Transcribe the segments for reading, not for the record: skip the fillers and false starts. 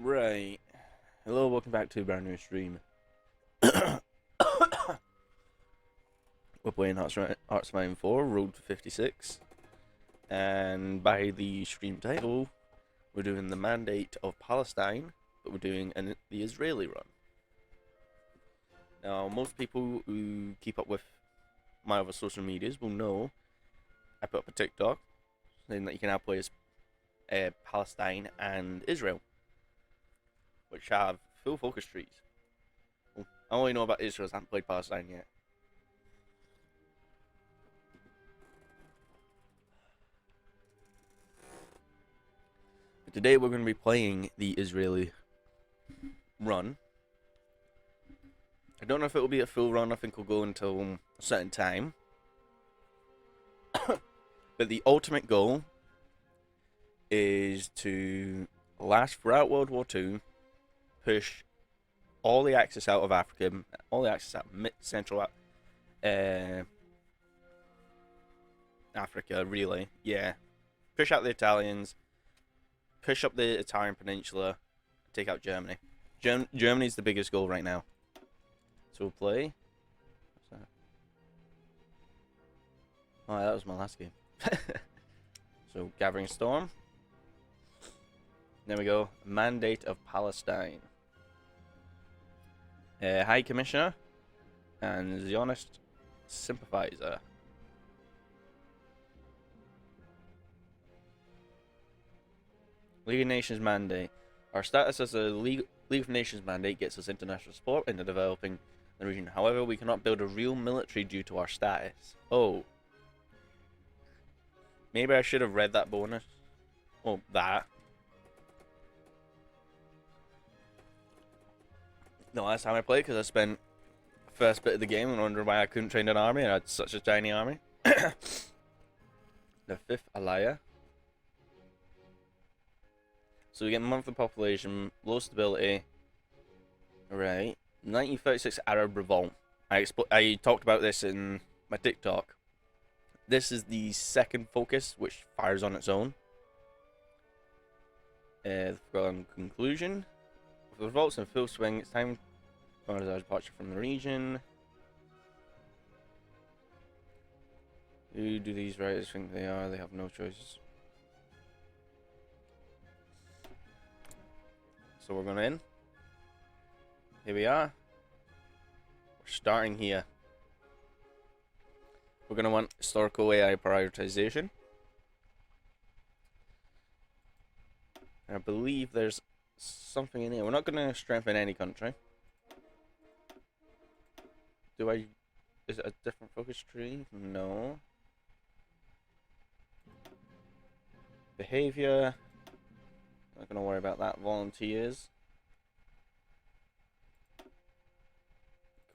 Right. Hello, welcome back to a brand new stream. We're playing Hearts of 4, Road to 56. And by the stream title, we're doing the Mandate of Palestine, but we're doing the Israeli run. Now, most people who keep up with my other social medias will know I put up a TikTok saying that you can now play as Palestine and Israel, which have full focus trees. Well, I only know about Israel, I haven't played Palestine yet. But today we're going to be playing the Israeli run. I don't know if it will be a full run, I think we'll go until a certain time. But the ultimate goal is to last throughout World War II, push all the Axis out of Africa, all the Axis out of Central Africa, really. Yeah. Push out the Italians, push up the Italian peninsula, take out Germany. Germany's the biggest goal right now. So we'll play. What's that? Oh, that was my last game. So, Gathering Storm. There we go. Mandate of Palestine. High Commissioner and Zionist Sympathizer. League of Nations Mandate. Our status as a League of Nations Mandate gets us international support in the developing the region. However, we cannot build a real military due to our status. Oh. Maybe I should have read that bonus. Oh, that. The last time I played, because I spent the first bit of the game and wondering why I couldn't train an army. I had such a tiny army. The 5th Alaya. So we get monthly population, low stability. Right. 1936 Arab Revolt. I talked about this in my TikTok. This is the second focus, which fires on its own. Conclusion. With the revolts in full swing, it's time for our departure from the region. Who do these writers think they are? They have no choices. So we're going in. Here we are. We're starting here. We're going to want historical AI prioritization. And I believe there's something in here. We're not going to strengthen any country. Is it a different focus tree? No. Behavior. Not going to worry about that. Volunteers.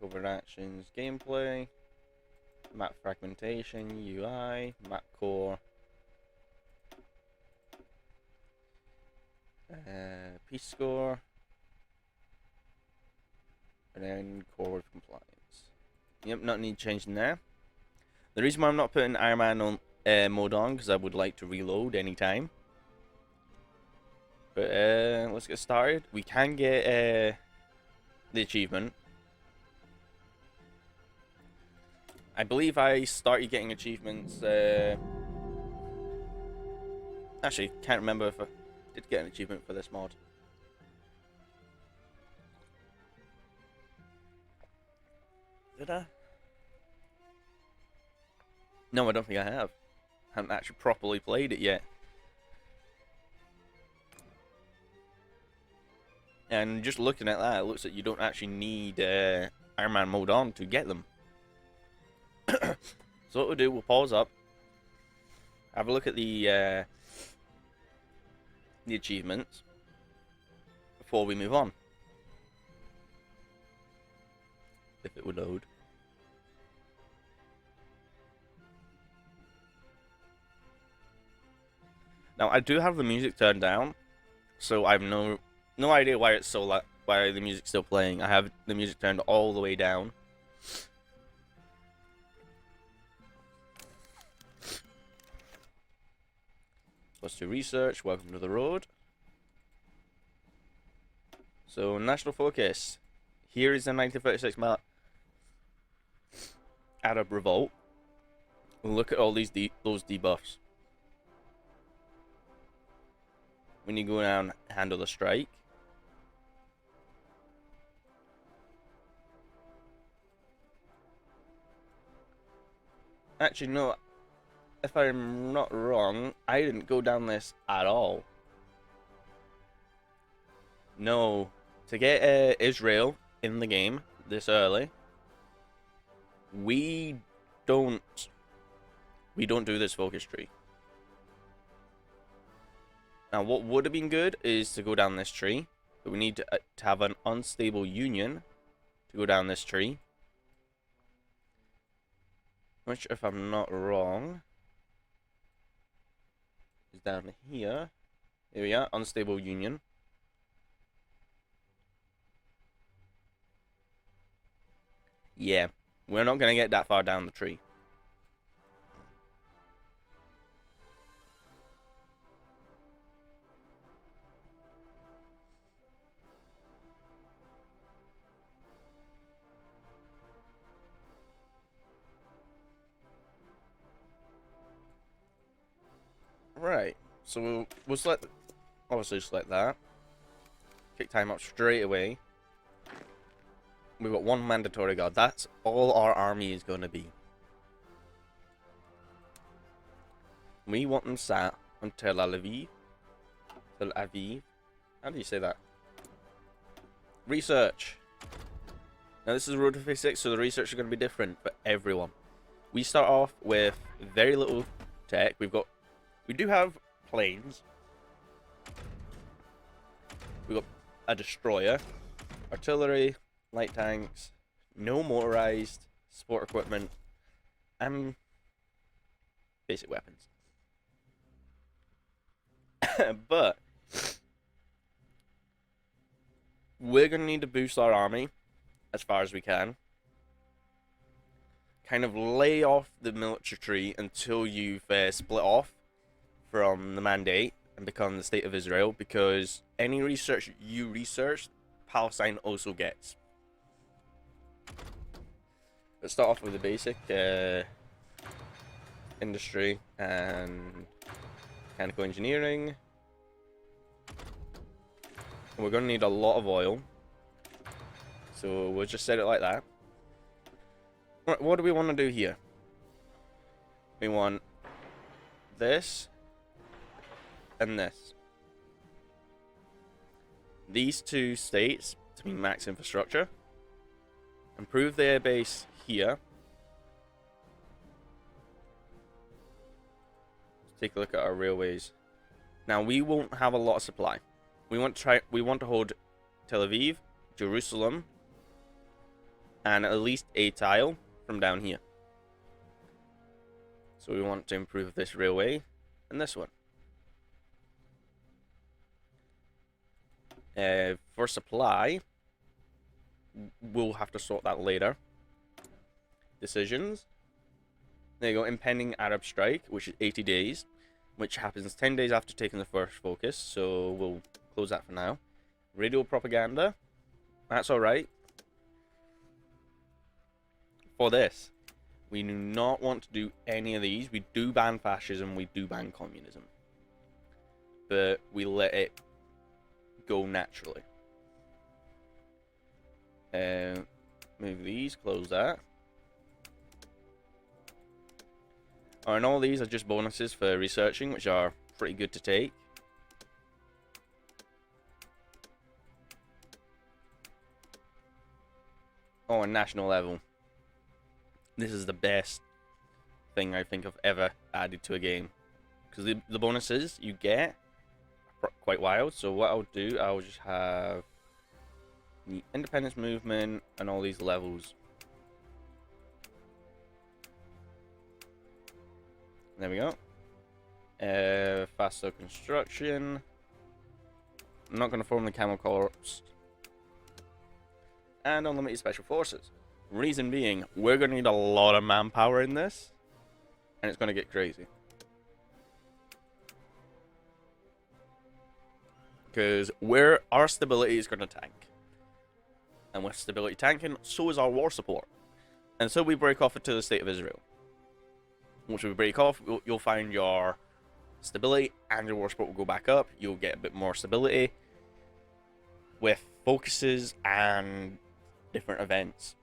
Covert actions. Gameplay. Map fragmentation. UI. Map core. Peace score. And then core with compliance. Yep, not need changing there. The reason why I'm not putting Iron Man on mode on, because I would like to reload anytime. But let's get started. We can get the achievement. I believe I started getting achievements. Actually, can't remember if I did get an achievement for this mod. Did I? No, I don't think I have. I haven't actually properly played it yet. And just looking at that, it looks like you don't actually need Iron Man mode on to get them. So what we'll do, we'll pause up, have a look at the achievements before we move on. If it would load. Now I do have the music turned down, so I have no idea why it's so why the music's still playing. I have the music turned all the way down. Let's do research. Welcome to the road. So, national focus. Here is the 1936 Arab Revolt. Look at all those debuffs. When you go down, handle the strike. Actually, no. If I'm not wrong, I didn't go down this at all. No. To get Israel in the game this early, we don't do this focus tree. Now, what would have been good is to go down this tree, but we need to have an unstable union to go down this tree. Which, if I'm not wrong, is down here. Here we are, unstable union. Yeah, we're not going to get that far down the tree. Right, so we'll select, obviously select that. Kick time up straight away. We've got one mandatory guard. That's all our army is going to be. We want them sat on Tel Aviv. Tel Aviv. How do you say that? Research. Now this is Road to 56, so the research is going to be different for everyone. We start off with very little tech. We do have planes. We've got a destroyer, artillery, light tanks, no motorized, sport equipment, and basic weapons. But we're going to need to boost our army as far as we can. Kind of lay off the military tree until you've split off from the mandate and become the State of Israel, because any research you research, Palestine also gets. Let's start off with the basic industry and mechanical engineering. And we're going to need a lot of oil, so we'll just set it like that. Right, what do we want to do here? We want this and this. These two states to be max infrastructure. Improve the airbase here. Let's take a look at our railways. Now we won't have a lot of supply. We want to hold Tel Aviv, Jerusalem, and at least a tile from down here. So we want to improve this railway and this one. For supply, we'll have to sort that later. Decisions. There you go. Impending Arab strike, which is 80 days, which happens 10 days after taking the first focus. So we'll close that for now. Radio propaganda. That's alright. For this, we do not want to do any of these. We do ban fascism. We do ban communism. But we let it go naturally. Move these, close that. And all these are just bonuses for researching, which are pretty good to take. Oh, and national level. This is the best thing I think I've ever added to a game, because the bonuses you get are quite wild. So what I'll do, I'll just have the independence movement and all these levels. There we go. Faster construction. I'm not going to form the Camel Corps. And unlimited special forces. Reason being, we're going to need a lot of manpower in this, and it's going to get crazy. because where our stability is going to tank. And with stability tanking, so is our war support. And so we break off into the State of Israel. Once we break off, you'll find your stability and your war support will go back up. You'll get a bit more stability with focuses and different events.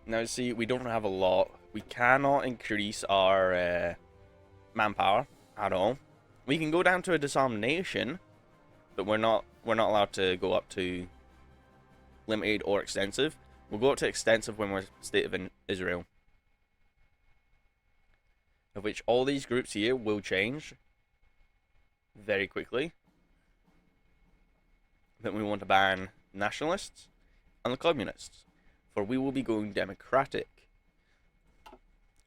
Now, see, we don't have a lot. We cannot increase our manpower at all. We can go down to a disarmed nation, but we're not allowed to go up to limited or extensive. We'll go up to extensive when we're State of Israel. Of which all these groups here will change very quickly. Then we want to ban nationalists and the communists, for we will be going democratic.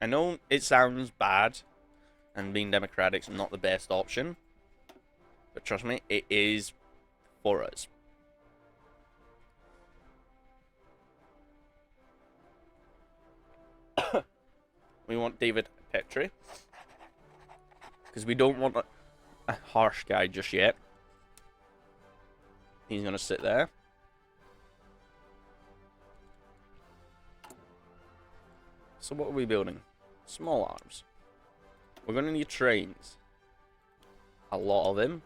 I know it sounds bad, and being democratic is not the best option, but trust me, it is for us. We want David Petrie, because we don't want a harsh guy just yet. He's going to sit there. So what are we building? Small arms. We're going to need trains. A lot of them.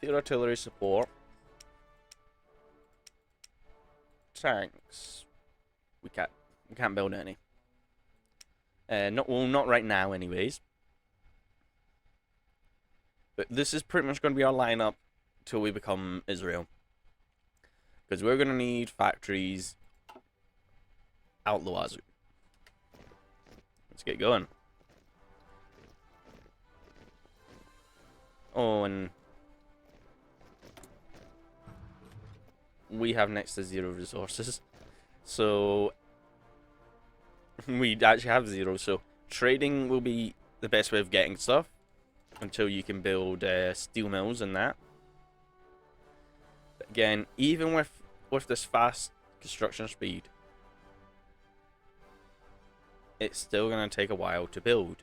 Field artillery support. Tanks. We can't build any. Not right now anyways. But this is pretty much going to be our lineup till we become Israel. Because we're going to need factories out the wazoo. Let's get going. Oh, and we have next to zero resources. So we actually have zero. So trading will be the best way of getting stuff until you can build steel mills and that. But again, even with this fast construction speed, it's still going to take a while to build.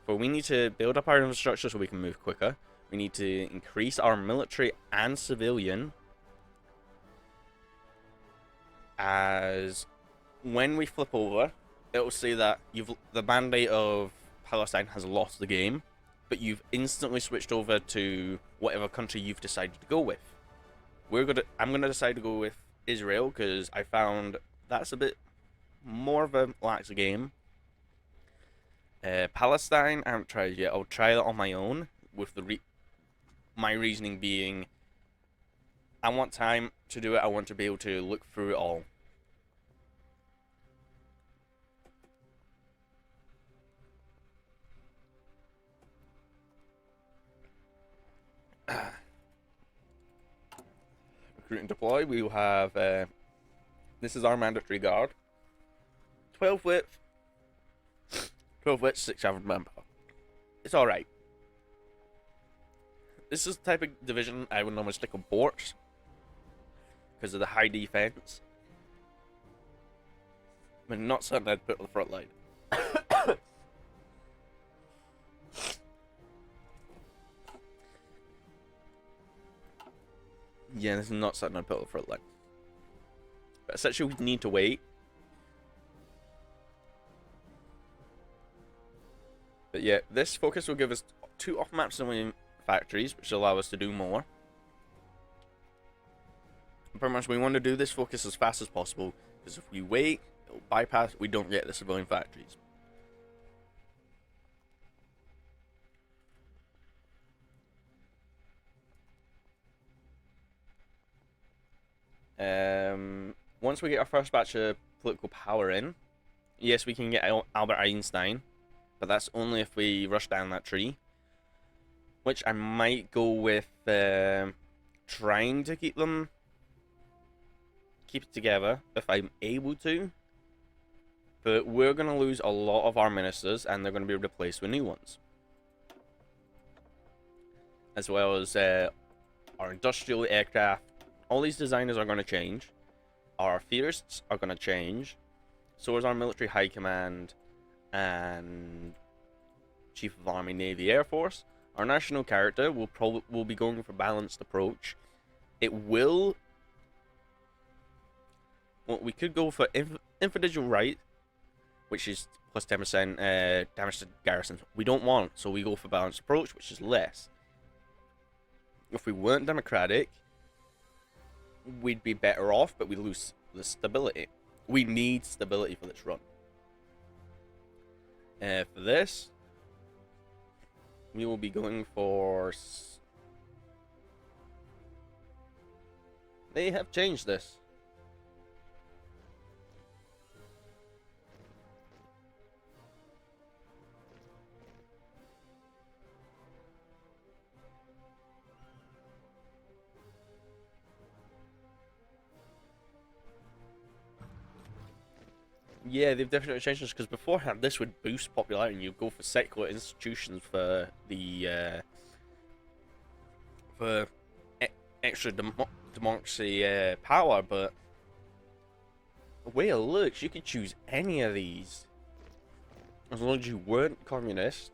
For we need to build up our infrastructure so we can move quicker. We need to increase our military and civilian, as when we flip over, it will say that the mandate of Palestine has lost the game, but you've instantly switched over to whatever country you've decided to go with. I'm gonna decide to go with Israel because I found that's a bit more of a lax game. Palestine, I haven't tried yet. I'll try that on my own. With my reasoning being, I want time to do it. I want to be able to look through it all. Recruit and deploy. We will have. This is our mandatory guard. 12 width. 12 width, 6 average manpower. It's alright. This is the type of division I would normally stick on ports because of the high defense. But not something I'd put on the front line. Yeah, this is not something I'd put on the front line. But essentially, we need to wait. But yeah, this focus will give us 2 off-map civilian factories, which will allow us to do more. And pretty much, we want to do this focus as fast as possible, because if we wait, it'll bypass, we don't get the civilian factories. Once we get our first batch of political power in, yes, we can get Albert Einstein, but that's only if we rush down that tree. Which I might go with trying to keep it together if I'm able to. But we're going to lose a lot of our ministers, and they're going to be replaced with new ones. As well as our industrial aircraft. All these designers are going to change. Our theorists are going to change. So is our military high command. and Chief of Army, Navy, Air Force. Our national character will be going for balanced approach. It will. Well, we could go for infidel right, which is plus 10% damage to garrisons. We don't want, so we go for balanced approach, which is less. If we weren't democratic, we'd be better off, but we lose the stability. We need stability for this run. For this, we will be going for... They have changed this. Yeah, they've definitely changed this, because beforehand this would boost popularity and you'd go for secular institutions for the extra democracy power, but the way it looks, you could choose any of these as long as you weren't communist.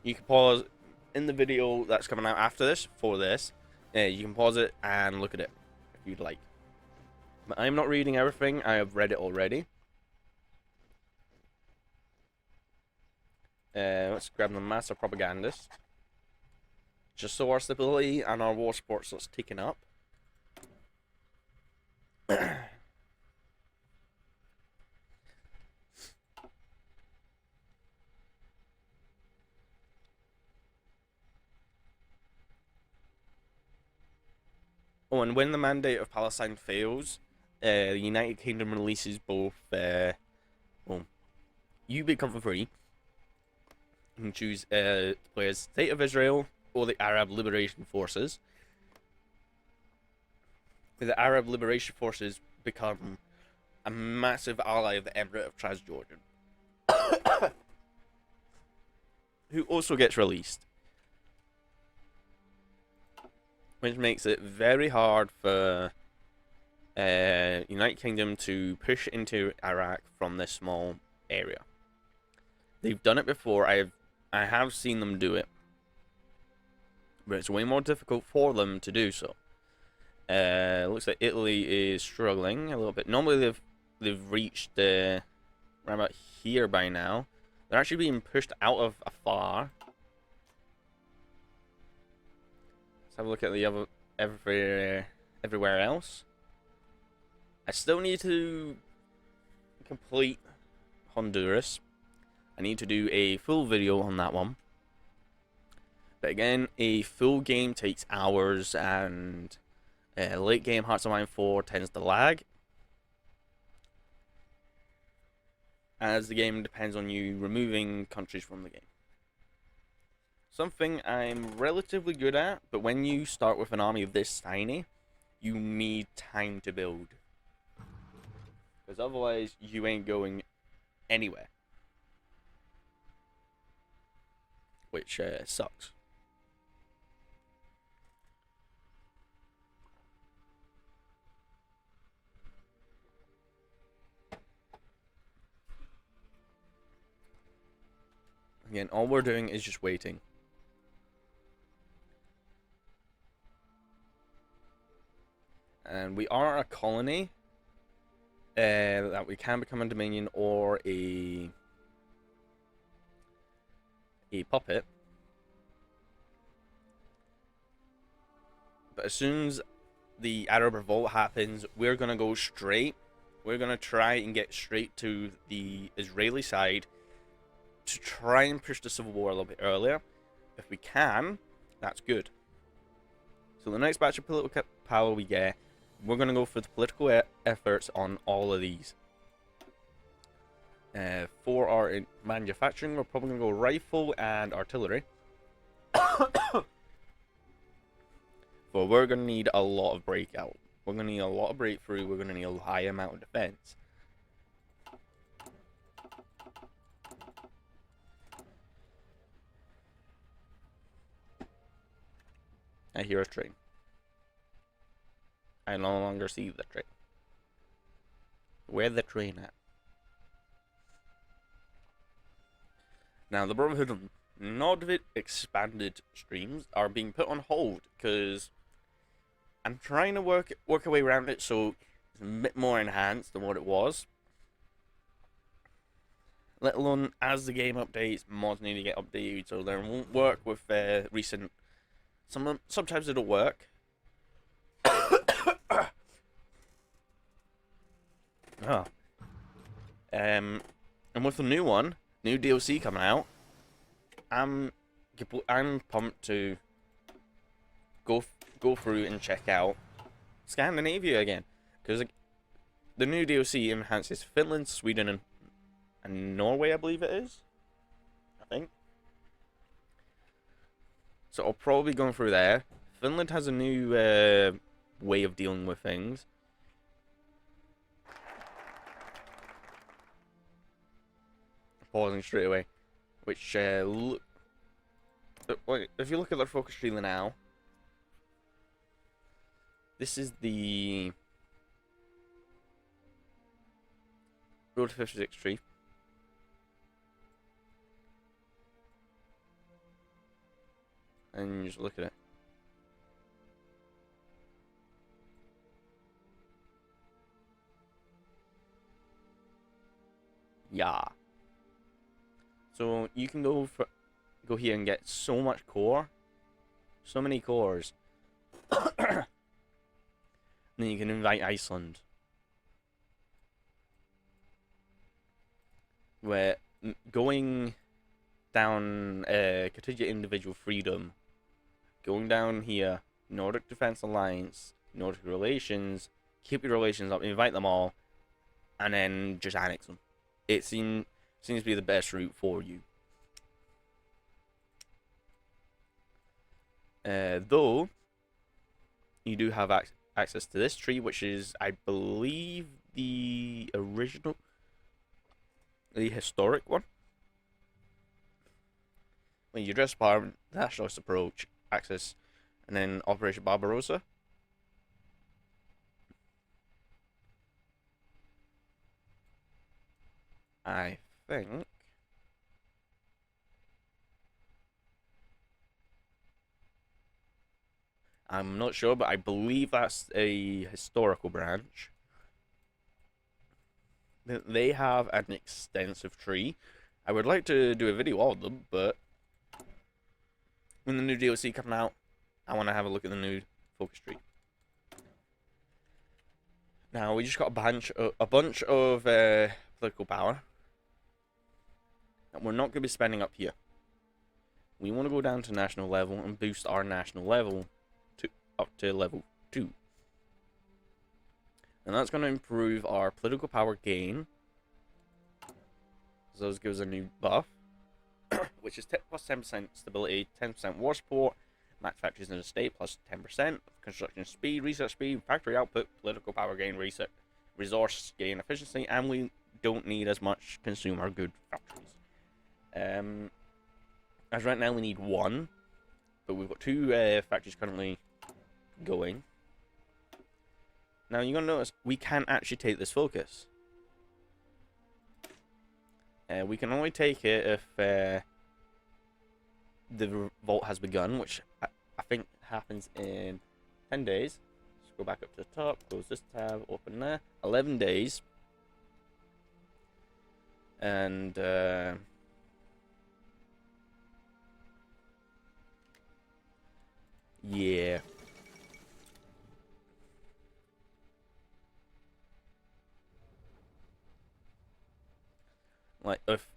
You can pause in the video that's coming out after this for this. You can pause it and look at it if you'd like. But I'm not reading everything. I have read it already. Let's grab the master propagandist. Just so our stability and our war sports is taken up. Oh, and when the mandate of Palestine fails, the United Kingdom releases both. Well, you become for free. You can choose to play as State of Israel or the Arab Liberation Forces. The Arab Liberation Forces become a massive ally of the Emirate of Transjordan, who also gets released, which makes it very hard for United Kingdom to push into Iraq from this small area. They've done it before. I have seen them do it, but it's way more difficult for them to do so. Looks like Italy is struggling a little bit. Normally they've reached right about here by now. They're actually being pushed out of afar. Let's have a look at the other everywhere else. I still need to complete Honduras. I need to do a full video on that one. But again, a full game takes hours, and late game Hearts of Iron 4 tends to lag, as the game depends on you removing countries from the game. Something I'm relatively good at, but when you start with an army this tiny, you need time to build. Because otherwise, you ain't going anywhere. Which sucks. Again, all we're doing is just waiting. And we are a colony that we can become a dominion or a puppet. But as soon as the Arab revolt happens, we're gonna go straight. We're gonna try and get straight to the Israeli side to try and push the civil war a little bit earlier. If we can, that's good. So the next batch of political power we get, we're going to go for the political efforts on all of these. For our manufacturing, we're probably going to go rifle and artillery. But we're going to need a lot of breakout. We're going to need a lot of breakthrough. We're going to need a high amount of defense. I hear a train. I no longer see the train. Where the train at? Now, the Brotherhood of Nordvit expanded streams are being put on hold because I'm trying to work a way around it so it's a bit more enhanced than what it was. Let alone as the game updates, mods need to get updated so they won't work with recent. Sometimes it'll work. Oh. And with the new DLC coming out, I'm pumped to go through and check out Scandinavia again, because the new DLC enhances Finland, Sweden, and Norway, I believe it is. I think. So I'll probably be going through there. Finland has a new way of dealing with things. Pausing straight away. Which, if you look at their focus trailer now, this is the Road to 56 tree. And you just look at it. Yeah. So you can go here and get so much core. So many cores. And then you can invite Iceland. Where going down Contingent Individual Freedom, going down here, Nordic Defense Alliance, Nordic Relations, keep your relations up, invite them all, and then just annex them. It seems to be the best route for you. Though, you do have access to this tree, which is, I believe, the historic one. When you address power, nationalist approach, access, and then Operation Barbarossa. I think I'm not sure, but I believe that's a historical branch. They have an extensive tree. I would like to do a video of them, but when the new DLC comes out, I want to have a look at the new focus tree. Now we just got a bunch of political power that we're not going to be spending up here. We want to go down to national level and boost our national level up to level 2. And that's going to improve our political power gain. So those gives a new buff, which is plus 10% stability, 10% war support, max factories in the state plus 10%, construction speed, research speed, factory output, political power gain, resource gain efficiency, and we don't need as much consumer good factories. As right now we need 1, but we've got 2 factories currently going. Now you're gonna notice we can actually take this focus. We can only take it if the revolt has begun, which I think happens in 10 days. Let's go back up to the top, close this tab, open there. 11 days. And yeah. Like, if...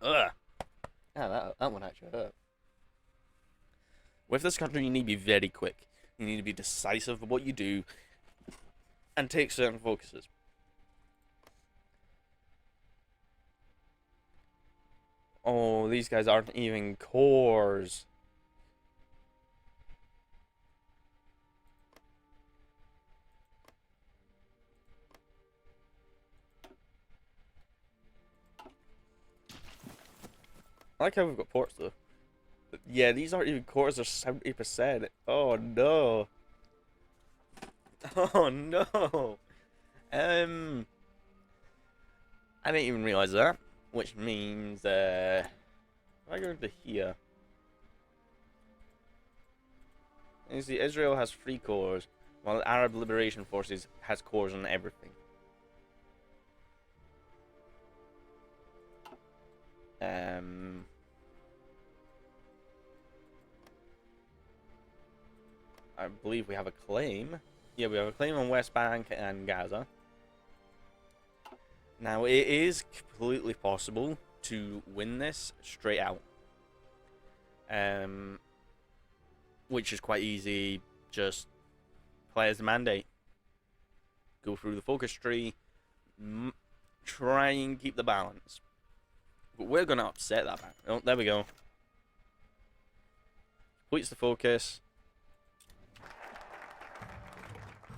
Ugh. Yeah, that one actually hurt. With this country, you need to be very quick. You need to be decisive of what you do and take certain focuses. Oh, these guys aren't even cores. I like how we've got ports though. Yeah, these aren't even cores, they're 70%. Oh no. Oh no. I didn't even realize that. Which means, if I go to here, you see Israel has 3 cores, while the Arab Liberation Forces has cores on everything. I believe we have a claim. Yeah, we have a claim on West Bank and Gaza. Now, it is completely possible to win this straight out. Which is quite easy. Just play as the mandate. Go through the focus tree. Try and keep the balance. But we're going to upset that balance. Oh, there we go. Completes the focus.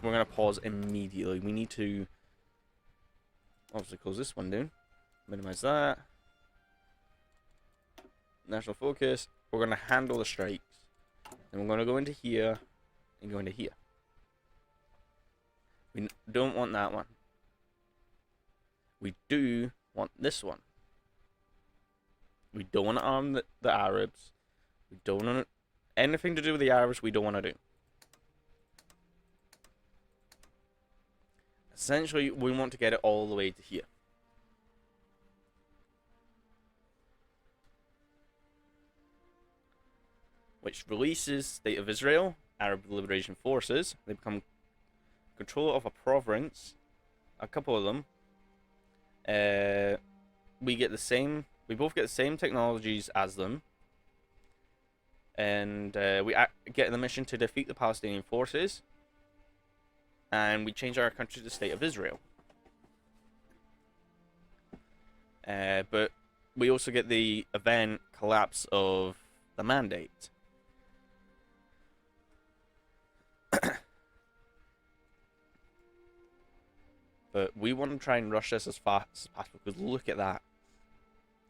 We're going to pause immediately. We need to obviously close this one down. Minimize that. National focus. We're going to handle the strikes. And we're going to go into here and go into here. We don't want that one. We do want this one. We don't want to arm the Arabs. We don't want anything to do with the Arabs. We don't want to do. Essentially, we want to get it all the way to here. Which releases State of Israel, Arab Liberation Forces. They become controller of a province. A couple of them. We get the same. We both get the same technologies as them. And we get the mission to defeat the Palestinian forces. And we change our country to the State of Israel. But we also get the event collapse of the mandate. But we want to try and rush this as fast as possible, because look at that.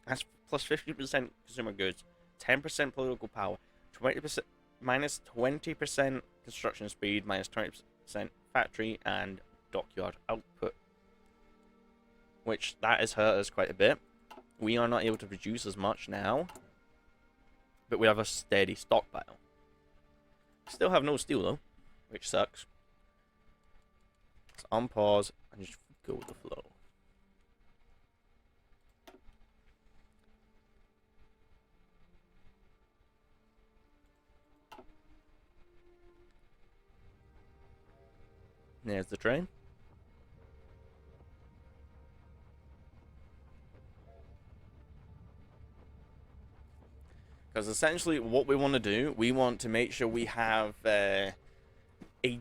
That's plus 50% consumer goods, 10% political power, 20% minus 20% construction speed, minus 20% factory and dockyard output. Which that has hurt us quite a bit. We are not able to produce as much now, but we have a steady stockpile. Still have no steel though, which sucks. Let's unpause and just go with the flow. There's the train. Because essentially what we want to do, we want to make sure we have a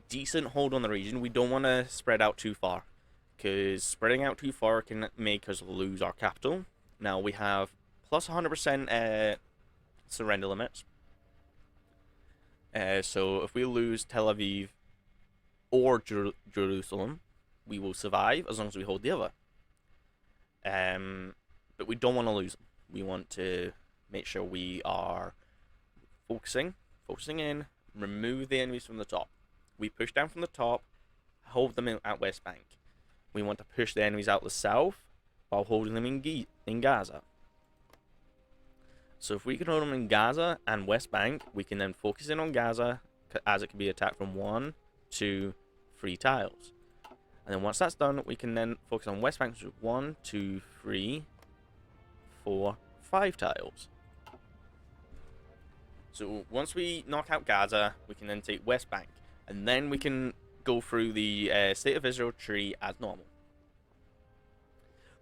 decent hold on the region. We don't want to spread out too far, because spreading out too far can make us lose our capital. Now we have plus 100% surrender limits. So if we lose Tel Aviv or Jerusalem, we will survive as long as we hold the other. But we don't want to lose them. We want to make sure we are focusing in, remove the enemies from the top. We push down from the top, hold them at West Bank. We want to push the enemies out the south while holding them in Gaza. So if we can hold them in Gaza and West Bank, we can then focus in on Gaza, as it can be attacked from 1, 2, 3 tiles. And then once that's done, we can then focus on West Bank, which is 1, 2, 3, 4, 5 tiles. So once we knock out Gaza, we can then take West Bank. And then we can go through the State of Israel tree as normal.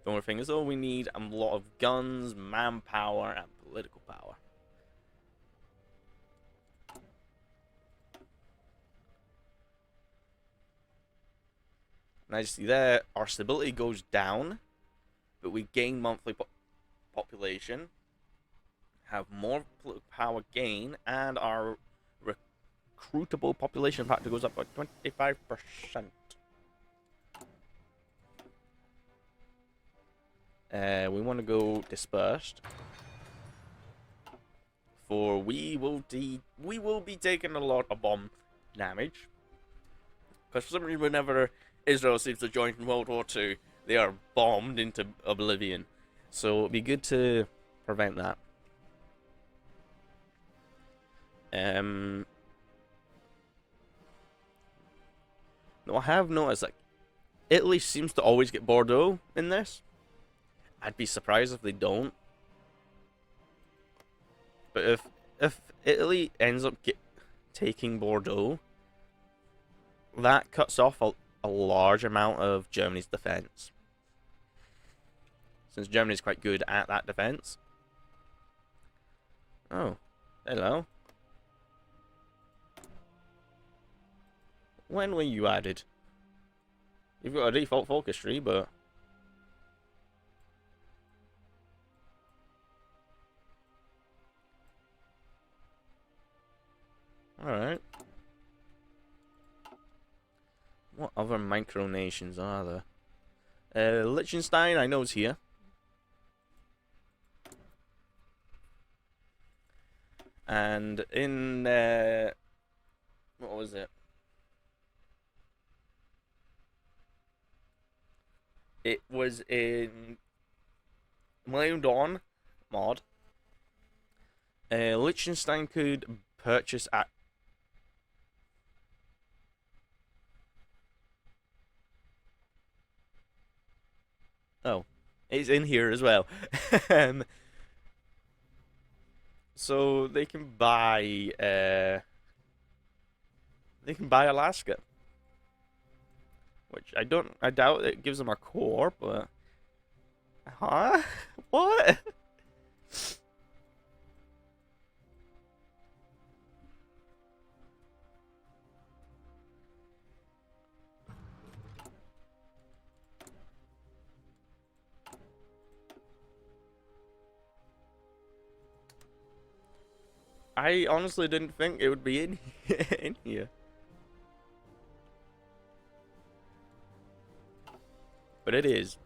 The only thing is, though, we need a lot of guns, manpower, and political power. And as you see there, our stability goes down, but we gain monthly population, have more political power gain, and our recruitable population factor goes up by 25%. We want to go dispersed. For we will be taking a lot of bomb damage. Because for some reason, whenever Israel seems to join in World War II, they are bombed into oblivion. So it'd be good to prevent that. No, I have noticed that Italy seems to always get Bordeaux in this. I'd be surprised if they don't. But if Italy ends up taking Bordeaux, that cuts off a large amount of Germany's defense. Since Germany's quite good at that defense. Oh, hello. When were you added? You've got a default focus tree, but... Alright. What other micronations are there? Liechtenstein, I know, is here. And in... what was it? It was in Millennium Dawn mod. Liechtenstein could purchase at... Oh, it's in here as well. So they can buy Alaska. Which I doubt it gives them a core, but... Huh? What? I honestly didn't think it would be in in here. But it is.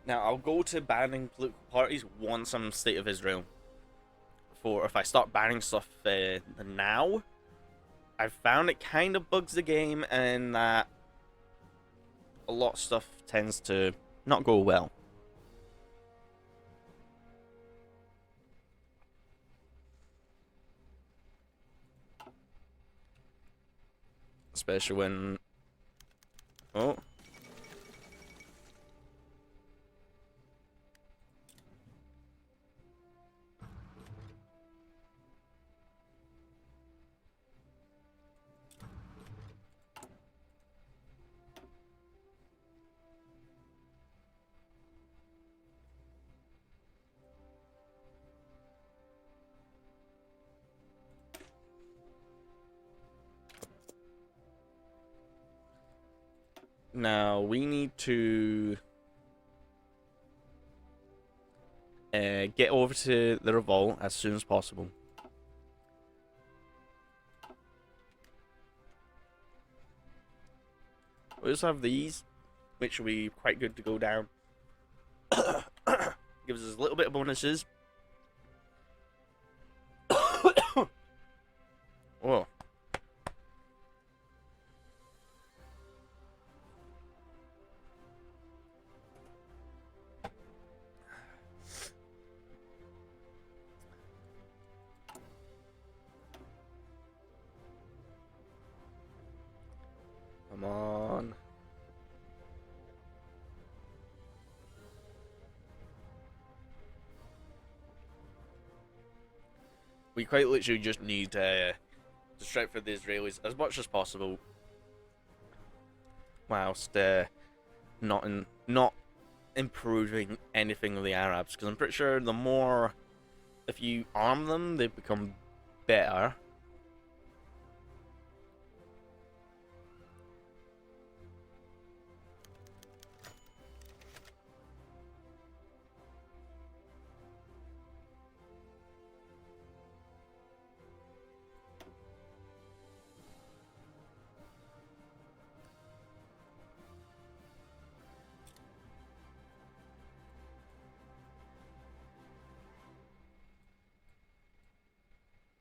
Now, I'll go to banning political parties once I'm State of Israel. For if I start banning stuff now, I've found it kind of bugs the game and that a lot of stuff tends to not go well. Especially when... Oh. Now, we need to get over to the revolt as soon as possible. We also have these, which will be quite good to go down. Gives us a little bit of bonuses. Whoa. Come on. We quite literally just need to strike for the Israelis as much as possible, whilst not improving anything with the Arabs. Because I'm pretty sure the more, if you arm them, they become better.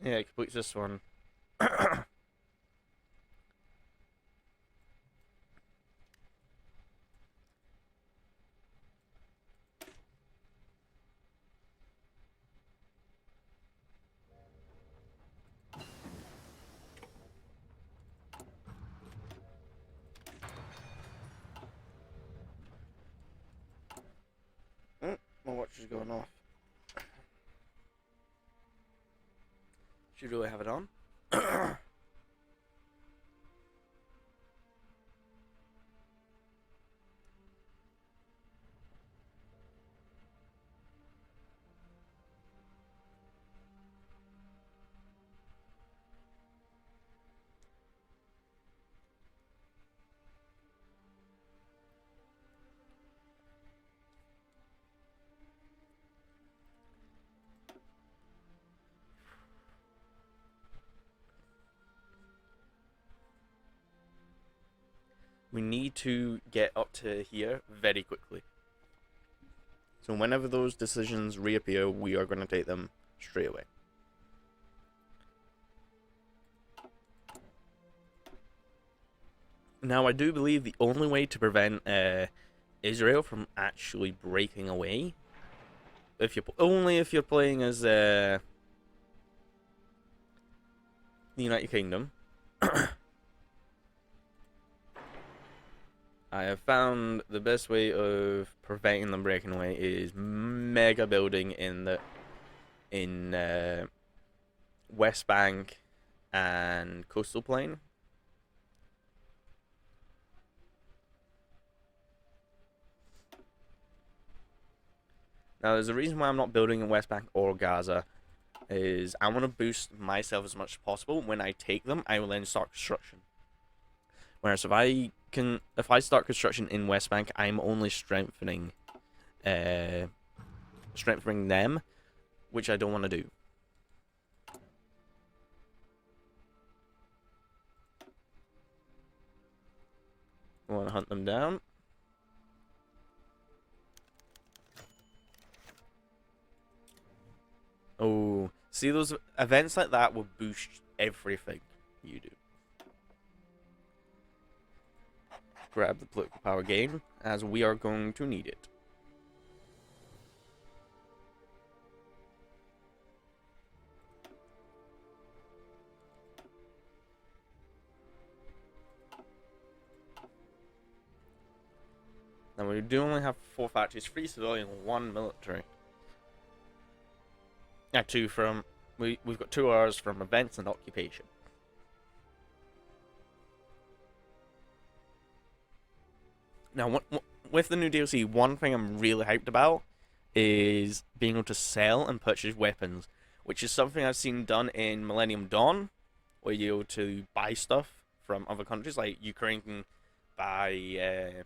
Yeah, it completes this one. My watch is going off. Should really have it on. We need to get up to here very quickly. So whenever those decisions reappear, we are going to take them straight away. Now, I do believe the only way to prevent Israel from actually breaking away, only if you're playing as the United Kingdom, I have found the best way of preventing them breaking away is mega building in West Bank and Coastal Plain. Now, there's a reason why I'm not building in West Bank or Gaza, is I want to boost myself as much as possible. When I take them, I will then start construction. Whereas if I start construction in West Bank, I'm only strengthening them, which I don't want to do. I want to hunt them down. Oh, see, those events like that will boost everything you do. Grab the political power gain, as we are going to need it. Now, we do only have 4 factories, 3 civilian, 1 military. Yeah, 2 from... We've got 2 hours from events and occupation. Now, with the new DLC, one thing I'm really hyped about is being able to sell and purchase weapons, which is something I've seen done in Millennium Dawn, where you're able to buy stuff from other countries. Like, Ukraine can buy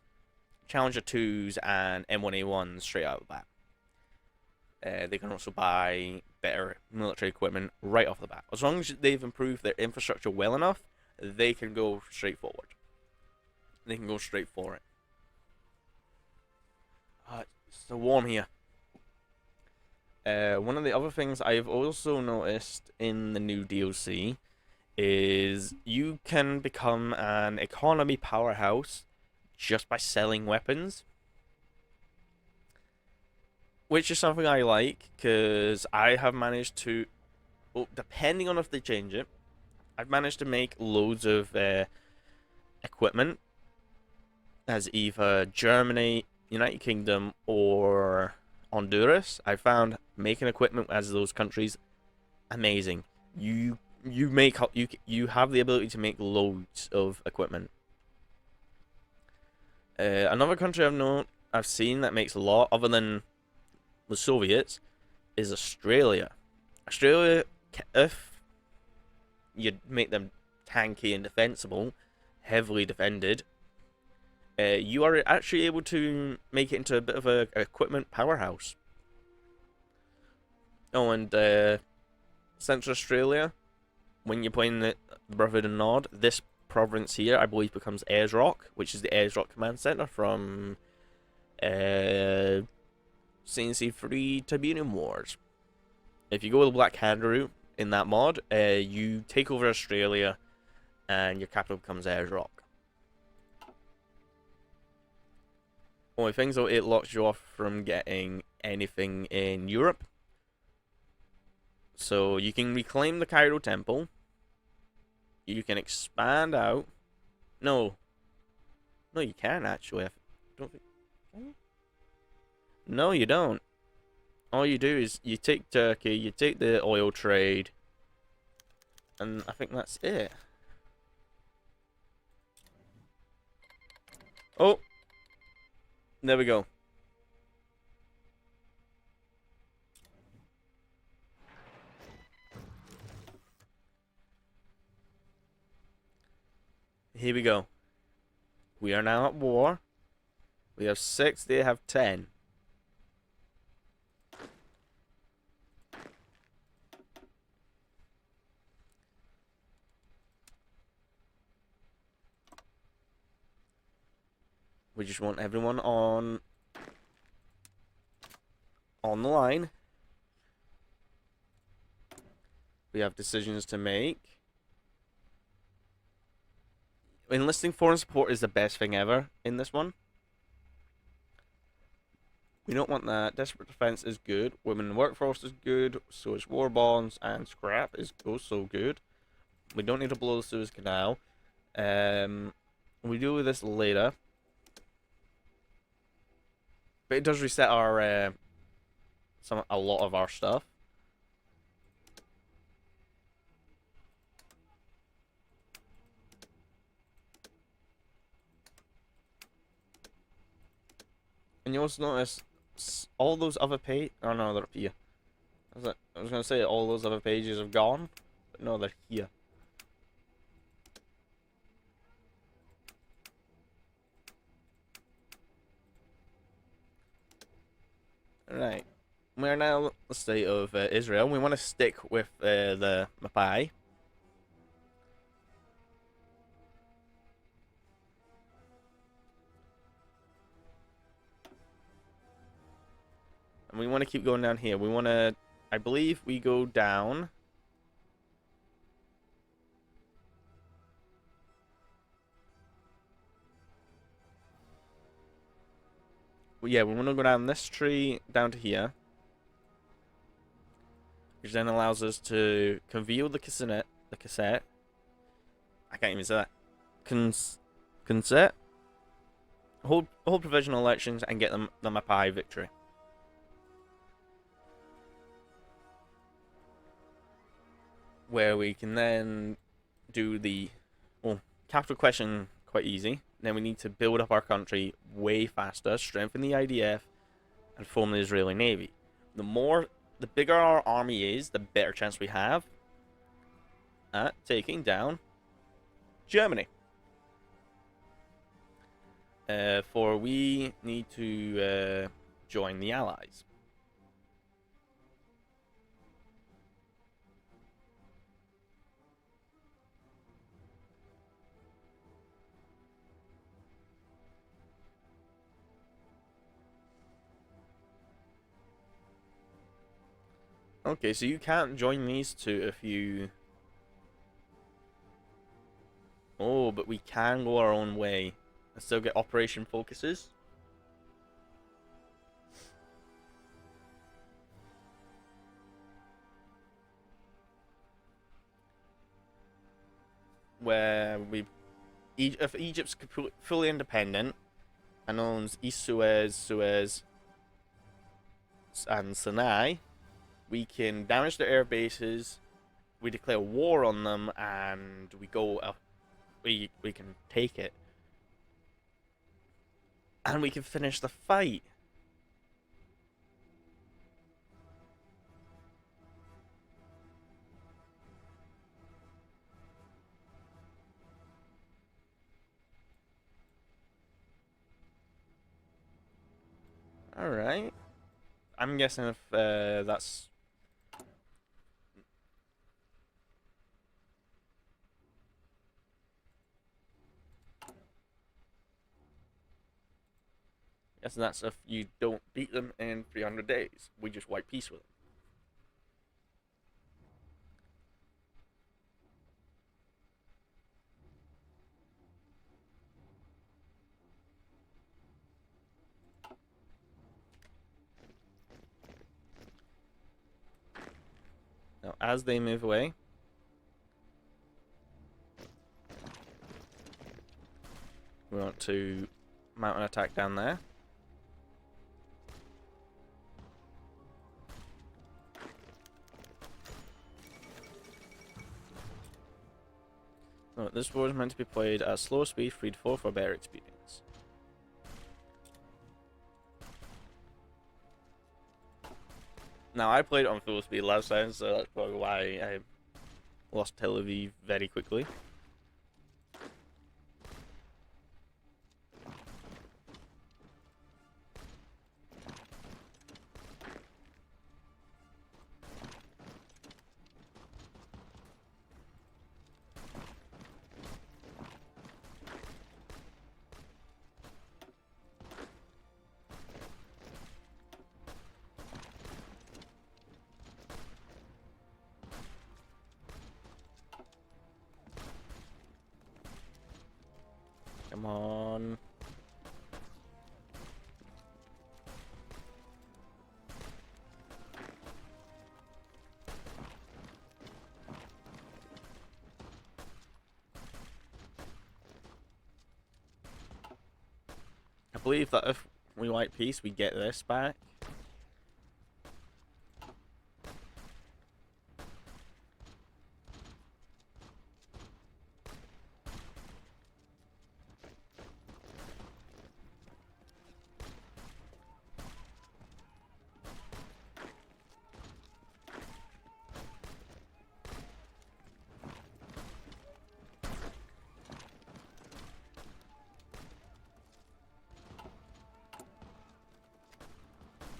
Challenger 2s and M1A1s straight out of the bat. They can also buy better military equipment right off the bat. As long as they've improved their infrastructure well enough, they can go straight forward. They can go straight for it. It's so warm here. One of the other things I've also noticed in the new DLC is you can become an economy powerhouse just by selling weapons. Which is something I like, because I have managed to, well, depending on if they change it, I've managed to make loads of equipment as either Germany, United Kingdom, or Honduras. I found making equipment as those countries amazing. You have the ability to make loads of equipment. Another country I've seen that makes a lot, other than the Soviets, is Australia. Australia, if you make them tanky and defensible, heavily defended, you are actually able to make it into a bit of a equipment powerhouse. Oh, and Central Australia, when you're playing the Brotherhood and Nord, this province here, I believe, becomes Ayers Rock, which is the Ayers Rock Command Center from CNC3 Tiberium Wars. If you go with the Black Hand route, in that mod, you take over Australia, and your capital becomes Rock. Only thing, though, it locks you off from getting anything in Europe. So you can reclaim the Cairo Temple. You can expand out. No. No, you can actually. I don't think. No, you don't. All you do is you take Turkey, you take the oil trade, and I think that's it. Oh! There we go. Here we go. We are now at war. We have 6, they have 10. We just want everyone on the line. We have decisions to make. Enlisting foreign support is the best thing ever in this one. We don't want that. Desperate defense is good. Women in the workforce is good. So is war bonds, and scrap is also good. We don't need to blow the Suez Canal. We deal with this later. But it does reset our a lot of our stuff. And you also notice all those other oh no, they're here. I was gonna say all those other pages have gone, but no, they're here. Right. We are now the state of Israel. We want to stick with the Mapai. And we want to keep going down here. We want to, I believe we go down. Well, yeah, we want to go down this tree down to here. Which then allows us to congeal the cassette. I can't even say that. Consent. Hold provisional elections and get them the Mapai victory. Where we can then do the capital question quite easy. Then we need to build up our country way faster, strengthen the IDF, and form the Israeli Navy. The bigger our army is, the better chance we have at taking down Germany. For we need to join the Allies. Okay, so you can't join these two if you... Oh, but we can go our own way and still get Operation Focuses. Where if Egypt's fully independent and owns East Suez, and Sinai, we can damage their air bases, we declare war on them, and we go we can take it. And we can finish the fight. Alright. I'm guessing if that's... Guessing that's if you don't beat them in 300 days. We just wipe peace with them. as they move away, we want to mount an attack down there. Oh, this war is meant to be played at slow speed, 3 to 4 for a better experience. Now, I played it on full speed last time, so that's probably why I lost Tel Aviv very quickly. Come on. I believe that if we wipe peace, we get this back.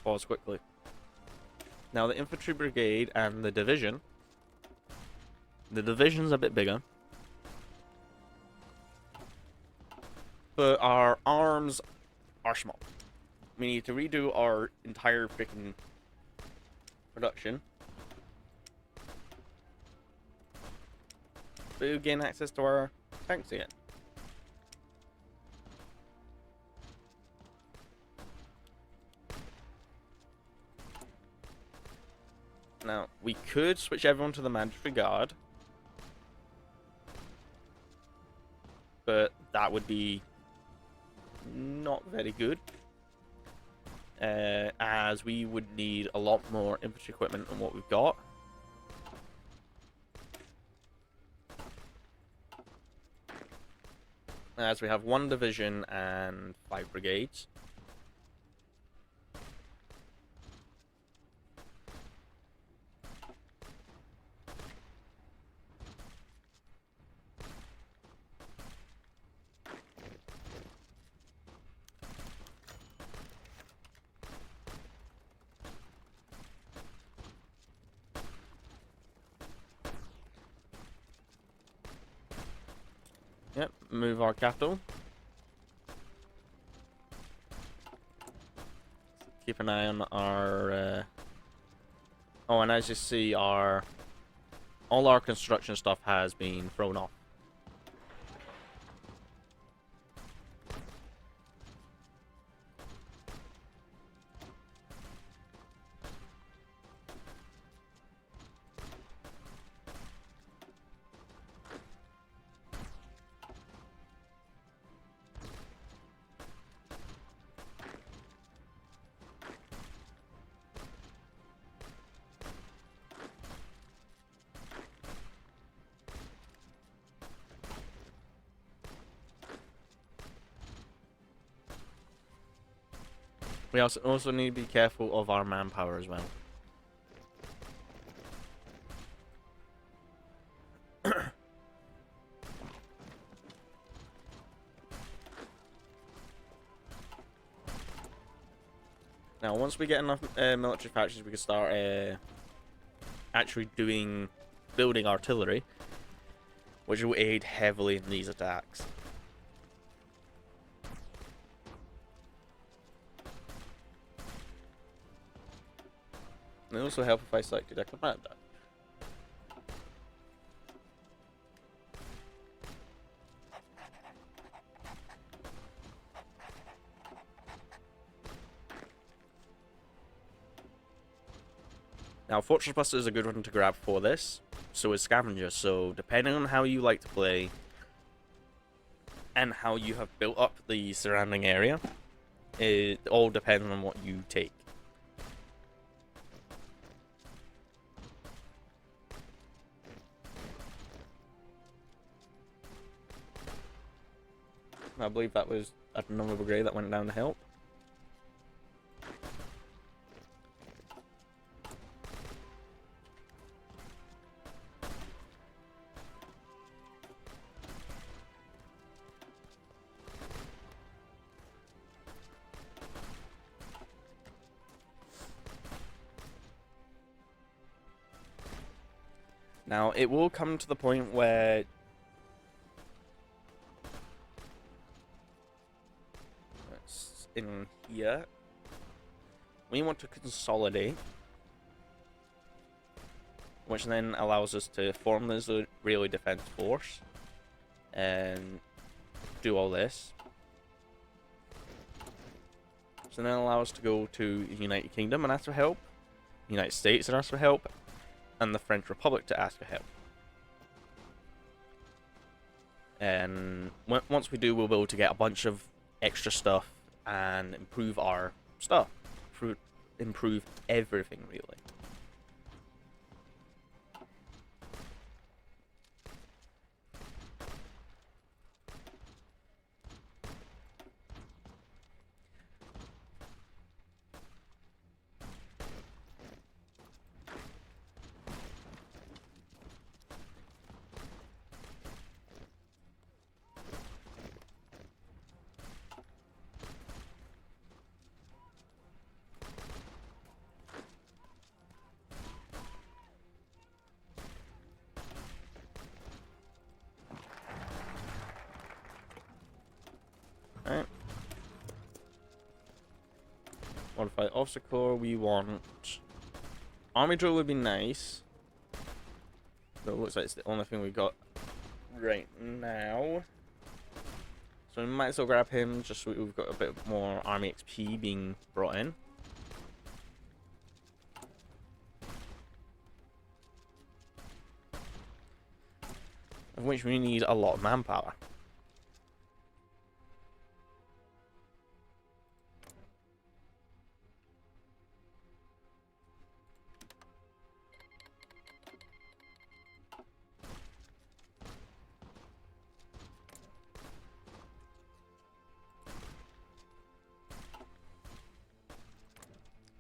Pause quickly. Now the infantry brigade and the division's a bit bigger, but our arms are small. We need to redo our entire freaking production. But we gain access to our tanks again. Now, we could switch everyone to the mandatory guard, but that would be not very good, as we would need a lot more infantry equipment than what we've got. As we have 1 division and 5 brigades. Yep, move our capital. Keep an eye on our... Oh, and as you see, all our construction stuff has been thrown off. We also need to be careful of our manpower as well. Now, once we get enough military factories, we can start actually building artillery, which will aid heavily in these attacks. And it also help if I selected a commander. Now, Fortress Buster is a good one to grab for this. So is Scavenger. So depending on how you like to play and how you have built up the surrounding area, it all depends on what you take. I believe that was another brigade that went down to help. Now, it will come to the point where it's in here. We want to consolidate, which then allows us to form the Israeli Defense Force and do all this. So then allow us to go to the United Kingdom and ask for help, the United States and ask for help, and the French Republic to ask for help. And once we do, we'll be able to get a bunch of extra stuff and improve our stuff. Improve everything, really. Alright. Modified Officer Corps, we want... Army Drill would be nice. But it looks like it's the only thing we got right now. So we might as well grab him, just so we've got a bit more Army XP being brought in. Of which we need a lot of manpower.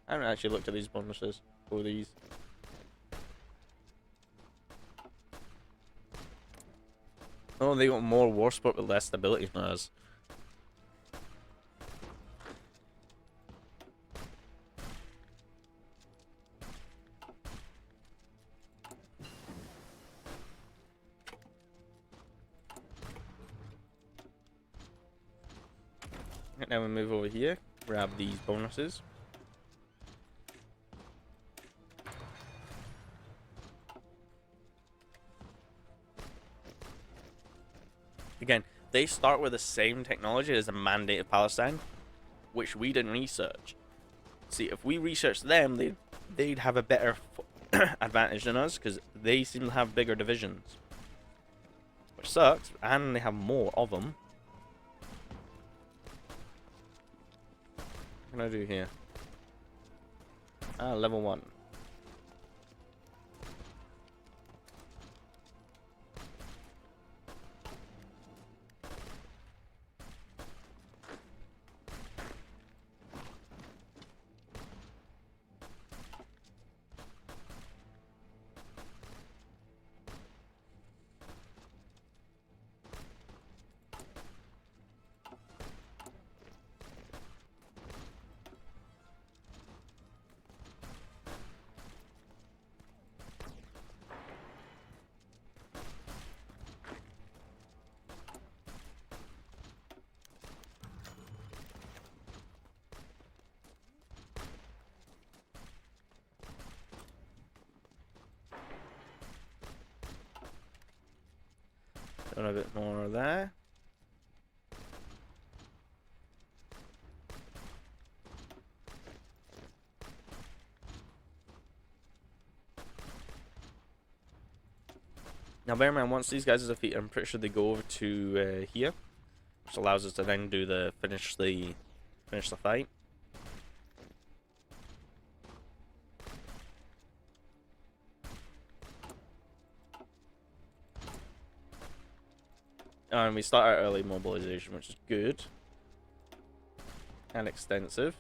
I haven't actually looked at these bonuses for these. Oh, they got more war support with less stability than us. Right, now we move over here, grab these bonuses. Again, they start with the same technology as the Mandate of Palestine, which we didn't research. See, if we researched them, they'd have a better advantage than us, because they seem to have bigger divisions. Which sucks, and they have more of them. What can I do here? Ah, level 1. Done a bit more there. Now bear in mind, once these guys are defeated, I'm pretty sure they go over to here, which allows us to then do the finish the fight. And we start our early mobilization, which is good and extensive.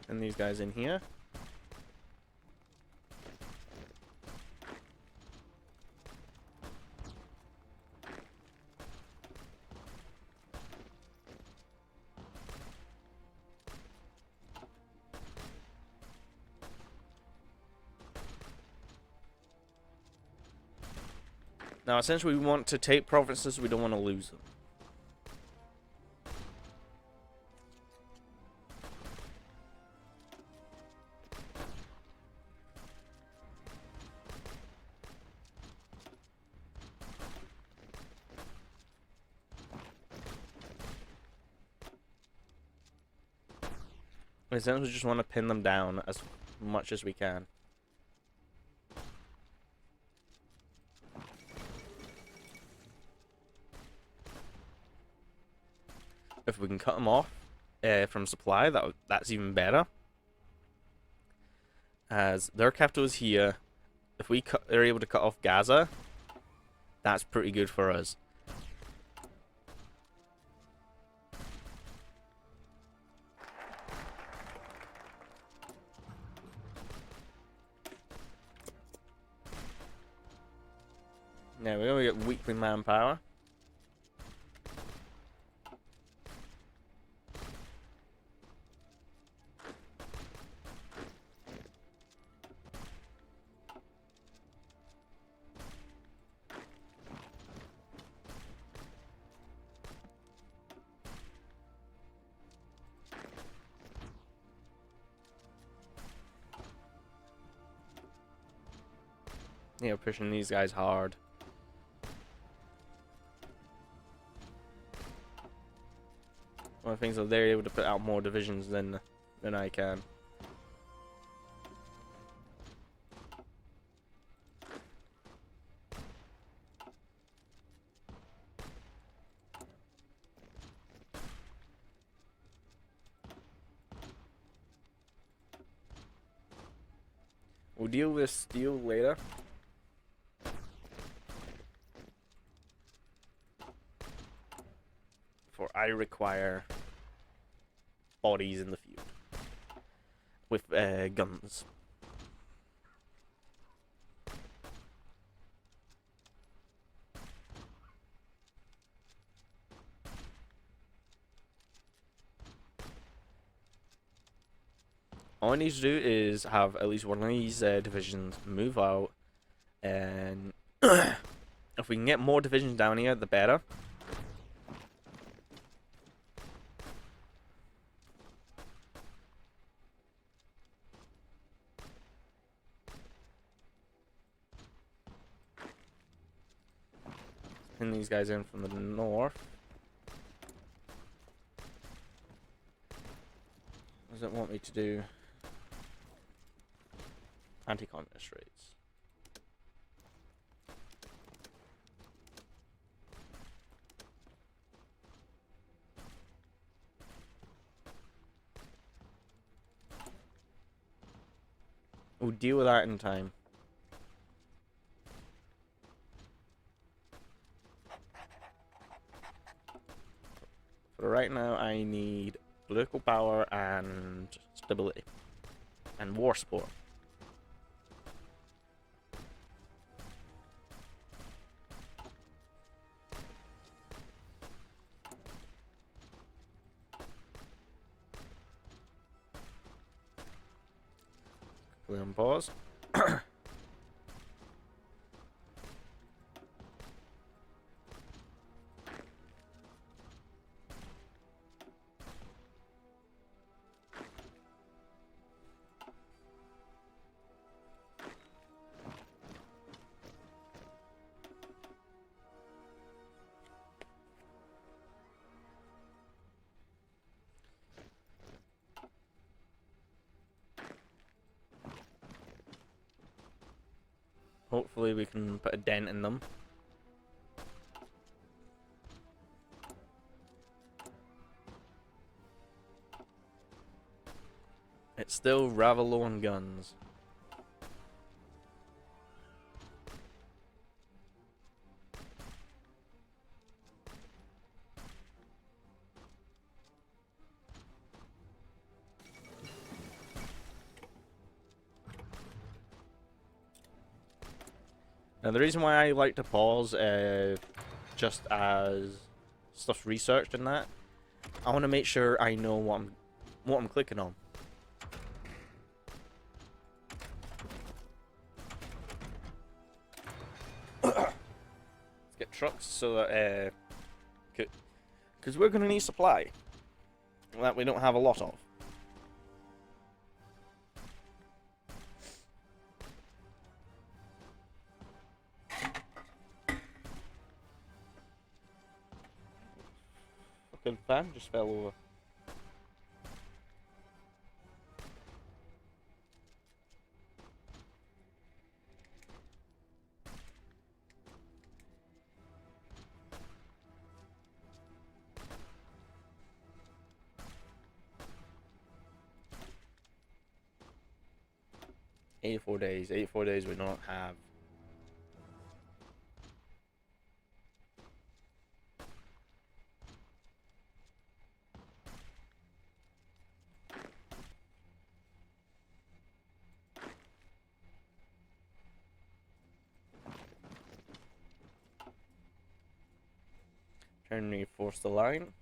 And these guys in here. Now, essentially, we want to take provinces, we don't want to lose them. We essentially just want to pin them down as much as we can. If we can cut them off from supply, that's even better. As their capital is here, if they're able to cut off Gaza, that's pretty good for us. Now we're going to get weekly manpower. You know, pushing these guys hard. One of the things is they're able to put out more divisions than I can. We'll deal with steel later. For I require bodies in the field with guns. All I need to do is have at least one of these divisions move out, and if we can get more divisions down here, the better. Pin these guys in from the north. What does it want me to do? Anti-communist rates. We'll deal with that in time. For right now, I need political power and stability. And war support. Pause. Hopefully we can put a dent in them. It's still rather low on guns. Now the reason why I like to pause just as stuff's researched and that, I want to make sure I know what I'm clicking on. Let's get trucks so that because we're gonna need supply that we don't have a lot of. Fucking fan just fell over. $84 days. 84 days we don't have. Trying to reinforce the line.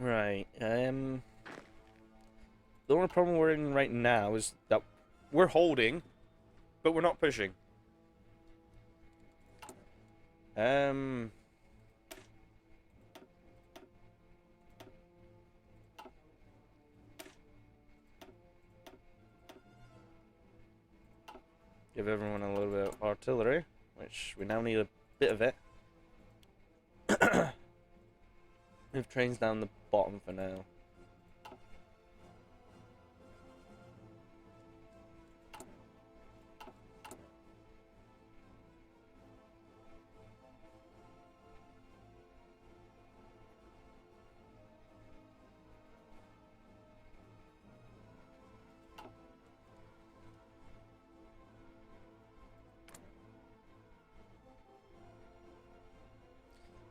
Right. The only problem we're in right now is that we're holding, but we're not pushing. Give everyone a little bit of artillery, which we now need a bit of it. Move trains down the bottom for now.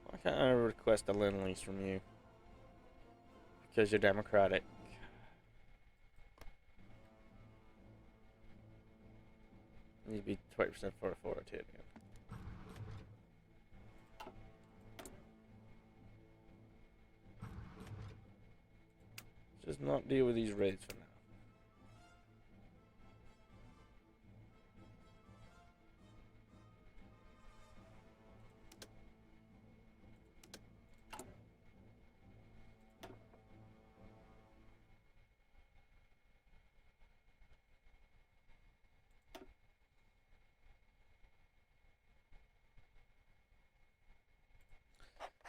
Why can't I request a lend lease from you? Because you're democratic. Need to be 20% for authority. Just not deal with these raids for now.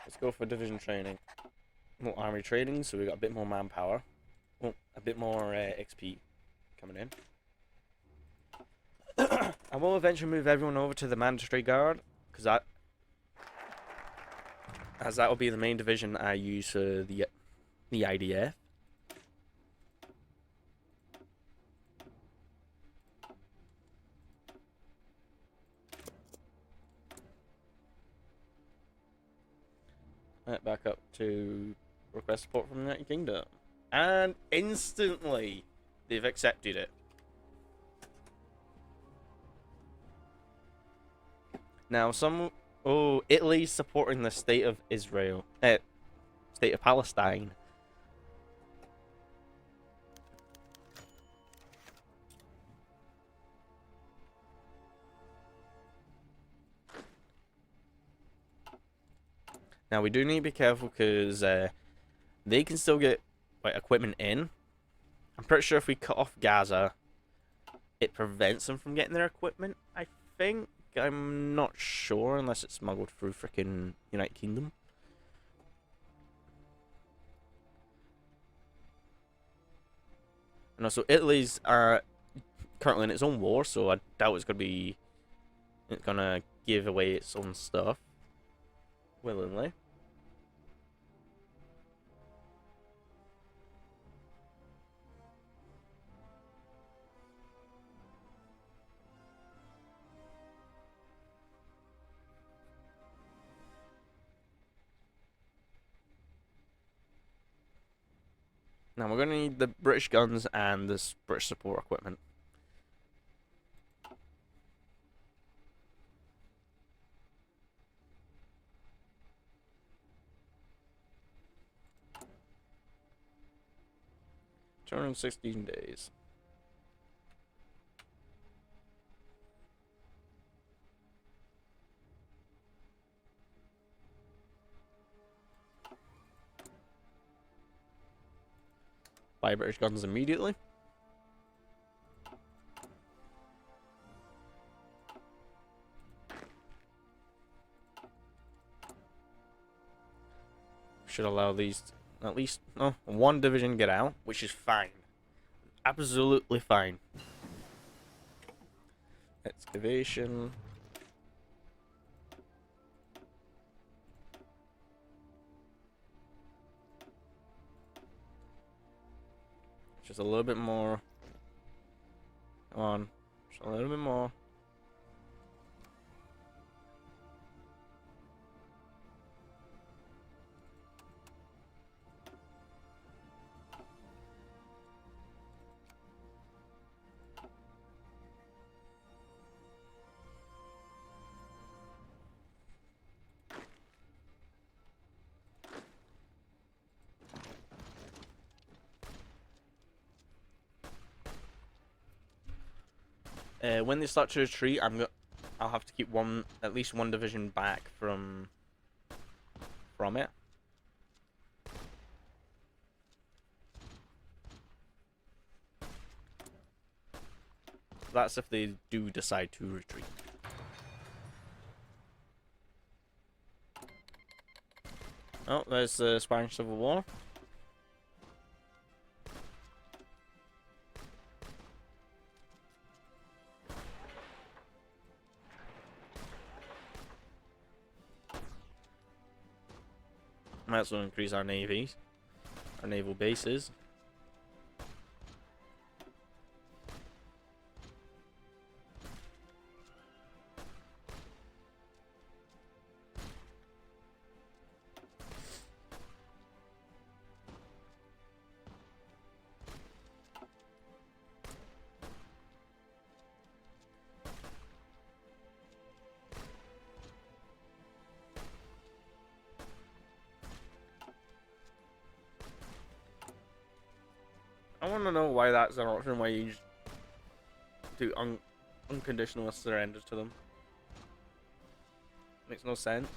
Let's go for division training. More army training, so we got a bit more manpower. Well, a bit more XP coming in. I will eventually move everyone over to the mandatory guard, because as that will be the main division I use for the IDF. Right, back up to request support from the United Kingdom. And instantly, they've accepted it. Now, Italy's supporting the state of Israel. State of Palestine. Now, we do need to be careful because they can still get like equipment in. I'm pretty sure if we cut off Gaza, it prevents them from getting their equipment, I think. I'm not sure unless it's smuggled through freaking United Kingdom. And also, Italy's currently in its own war, so I doubt it's gonna give away its own stuff willingly. Now we're gonna need the British guns and this British support equipment. Turn in 16 days. Buy British guns immediately. Should allow these at least one division get out, which is fine. Absolutely fine. Excavation. Just a little bit more. Come on. Just a little bit more. When they start to retreat, I'll have to keep at least one division back from it. That's if they do decide to retreat. Oh, there's the Spanish Civil War. Might also increase our navies, our naval bases. I want to know why that's an option, why you just do unconditional surrender to them. Makes no sense.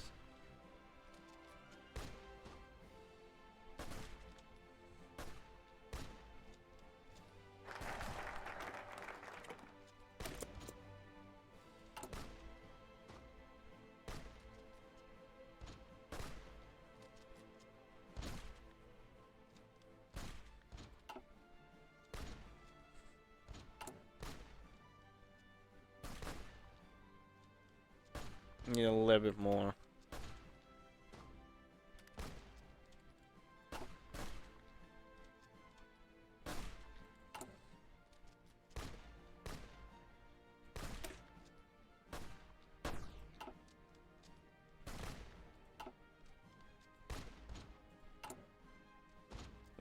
Need a little bit more.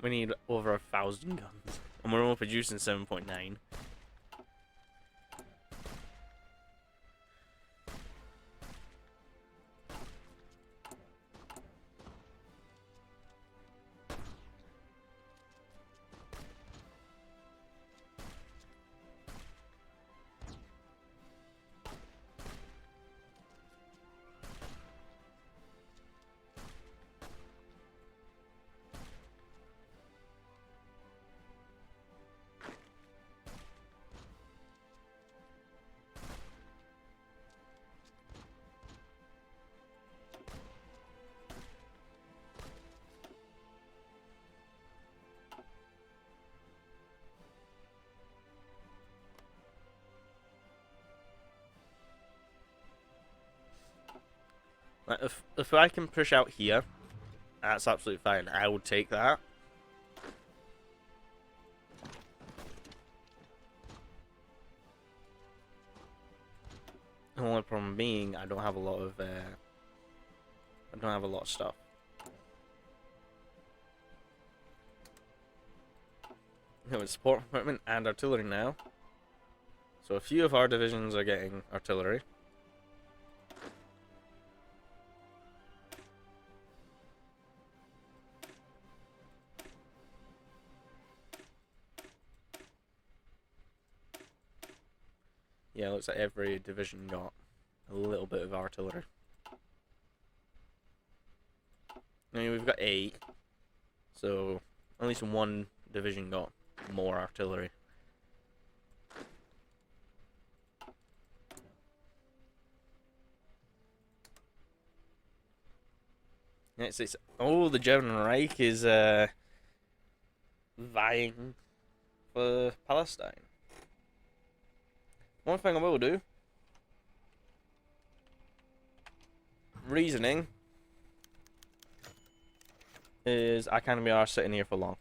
We need over 1,000 guns. And we're only producing 7.9. Like if I can push out here, that's absolutely fine. I would take that. The only problem being I don't have a lot of stuff. With support equipment and artillery now. So a few of our divisions are getting artillery. Yeah, looks like every division got a little bit of artillery. I mean, we've got 8, so at least one division got more artillery. It's oh, the German Reich is vying for Palestine. One thing I will do, reasoning, is I can't be arsed sitting here for long.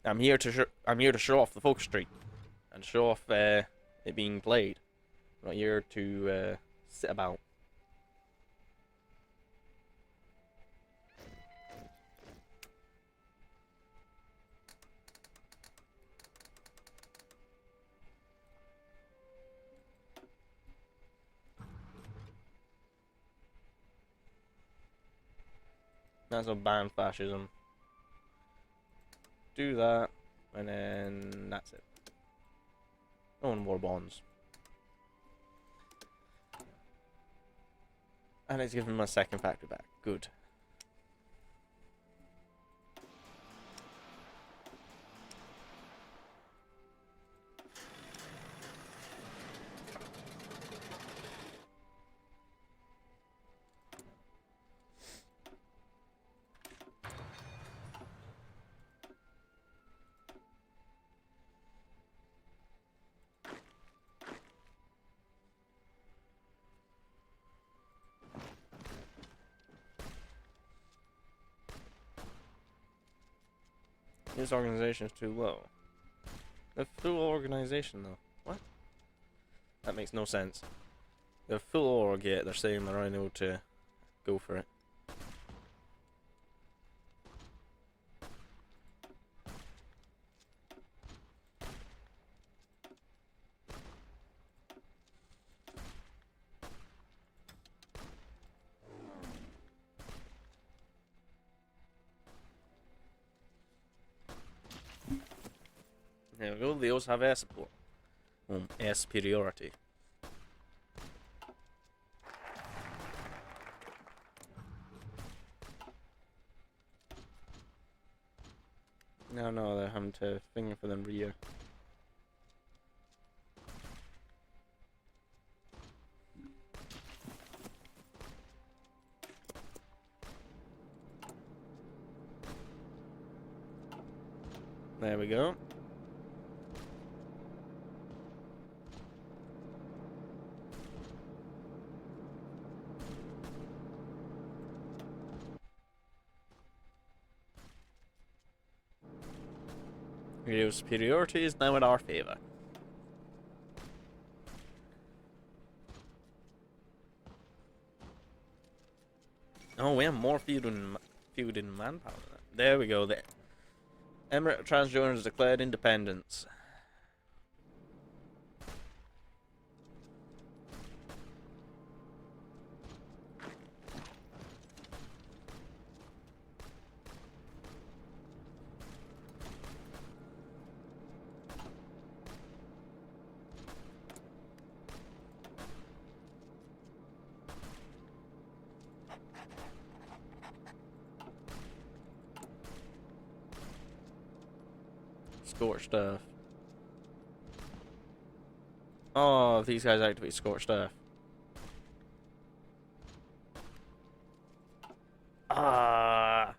I'm here to show off the focus tree, and show off it being played. I'm not here to sit about. That's a ban fascism. Do that, and then that's it. Oh, and more bonds. And it's given my second factory back. Good. This organization is too low. The full organization, though. What? That makes no sense. The full org, yet they're saying they're unable to go for it. There we go, they also have air support. Air superiority. No, they're having to finger for them rear. There we go. Radio superiority is now in our favor. Oh, we have more field and manpower. There we go. The Emirate of Transjordan has declared independence. Scorched stuff. Oh, these guys activate scorched stuff. Ah.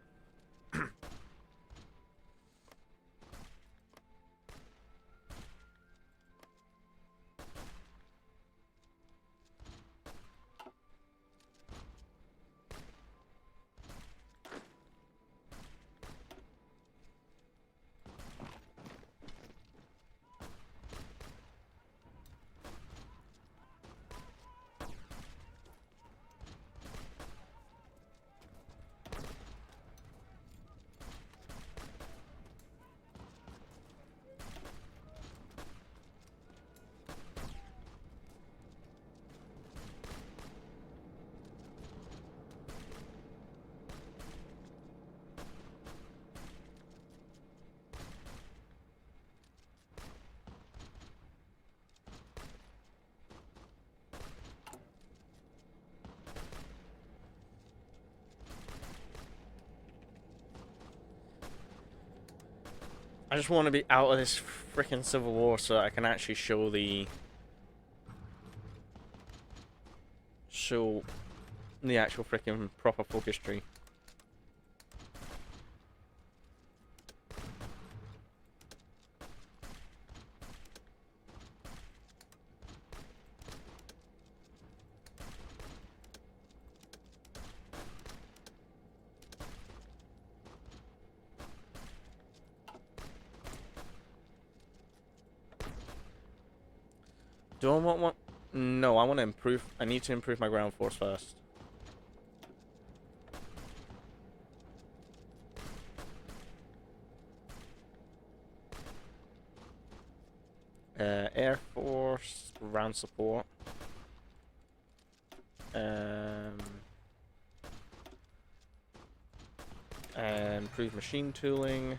I just want to be out of this freaking civil war so I can actually show the actual freaking proper focus tree. Do I want one? No, I want to improve. I need to improve my ground force first. Air Force, ground support. And improve machine tooling.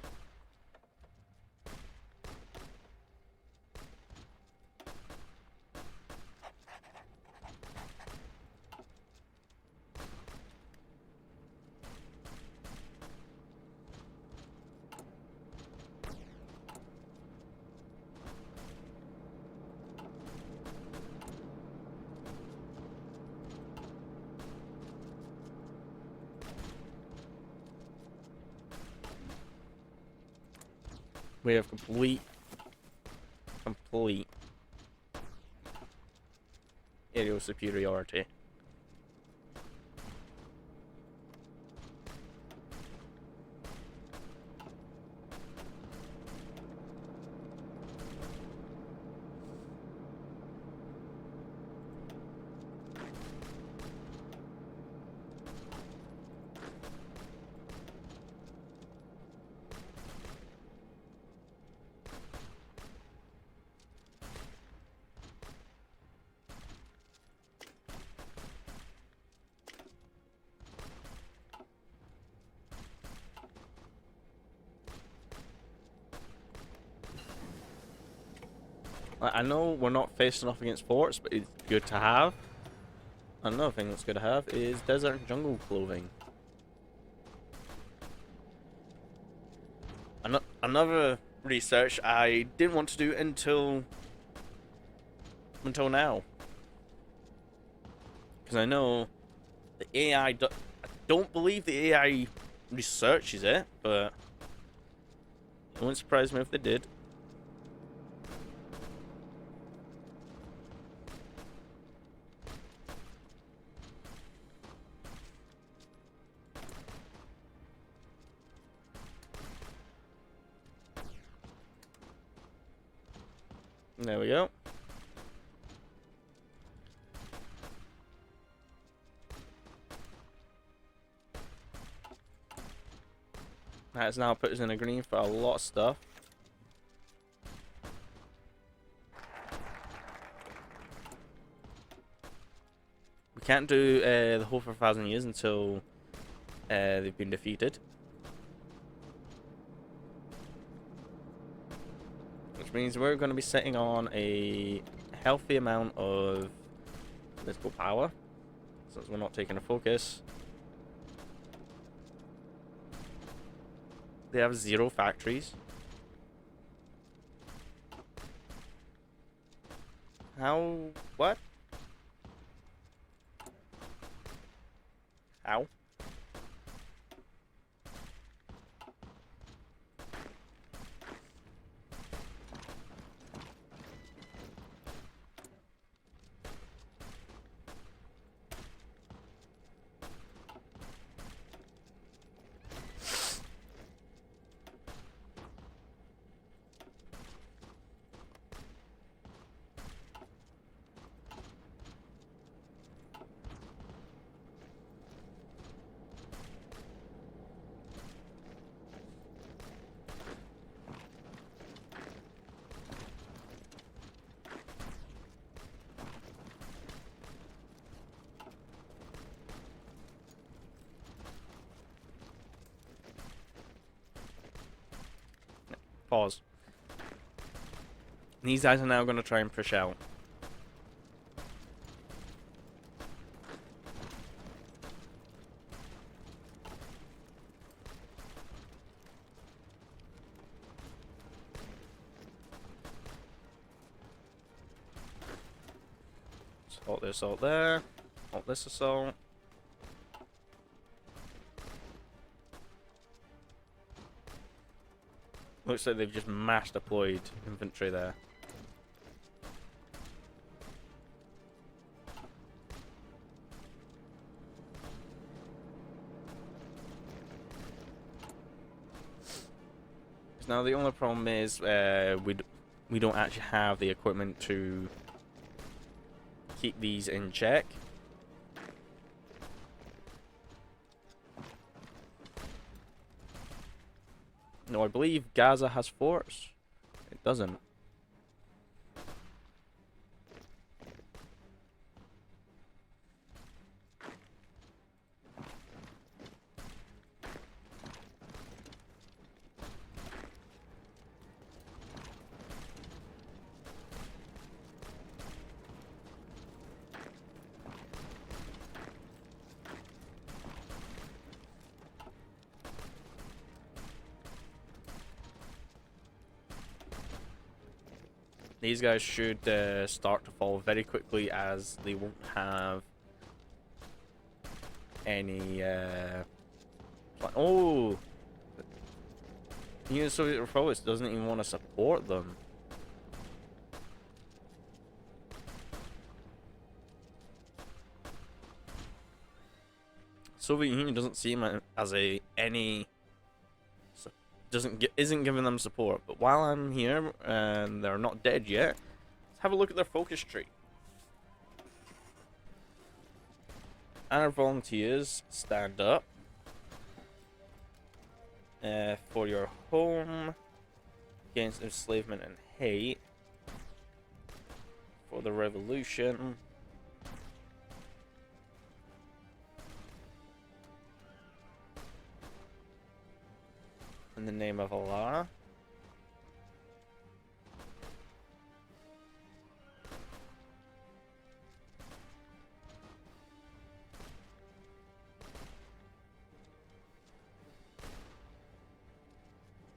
We have complete aerial superiority. I know we're not facing off against forts, but it's good to have. Another thing that's good to have is desert jungle clothing. Another research I didn't want to do until now, because I know the AI. I don't believe the AI researches it, but it wouldn't surprise me if they did. There we go. That has now put us in a green for a lot of stuff. We can't do the whole for 1,000 years until they've been defeated. Which means we're going to be sitting on a healthy amount of political power, since we're not taking a focus. They have 0 factories. How? What? How? Pause. These guys are now going to try and push out. Halt this assault there. Halt this assault. Looks like they've just mass deployed infantry there. Now the only problem is we don't actually have the equipment to keep these in check. No, I believe Gaza has forts. It doesn't. These guys should start to fall very quickly, as they won't have any. Oh, the Union Soviet Republic doesn't even want to support them. Soviet Union doesn't seem as isn't giving them support. But while I'm here and they're not dead yet, let's have a look at their focus tree. Our volunteers, stand up for your home, against enslavement and hate, for the revolution, in the name of Allah.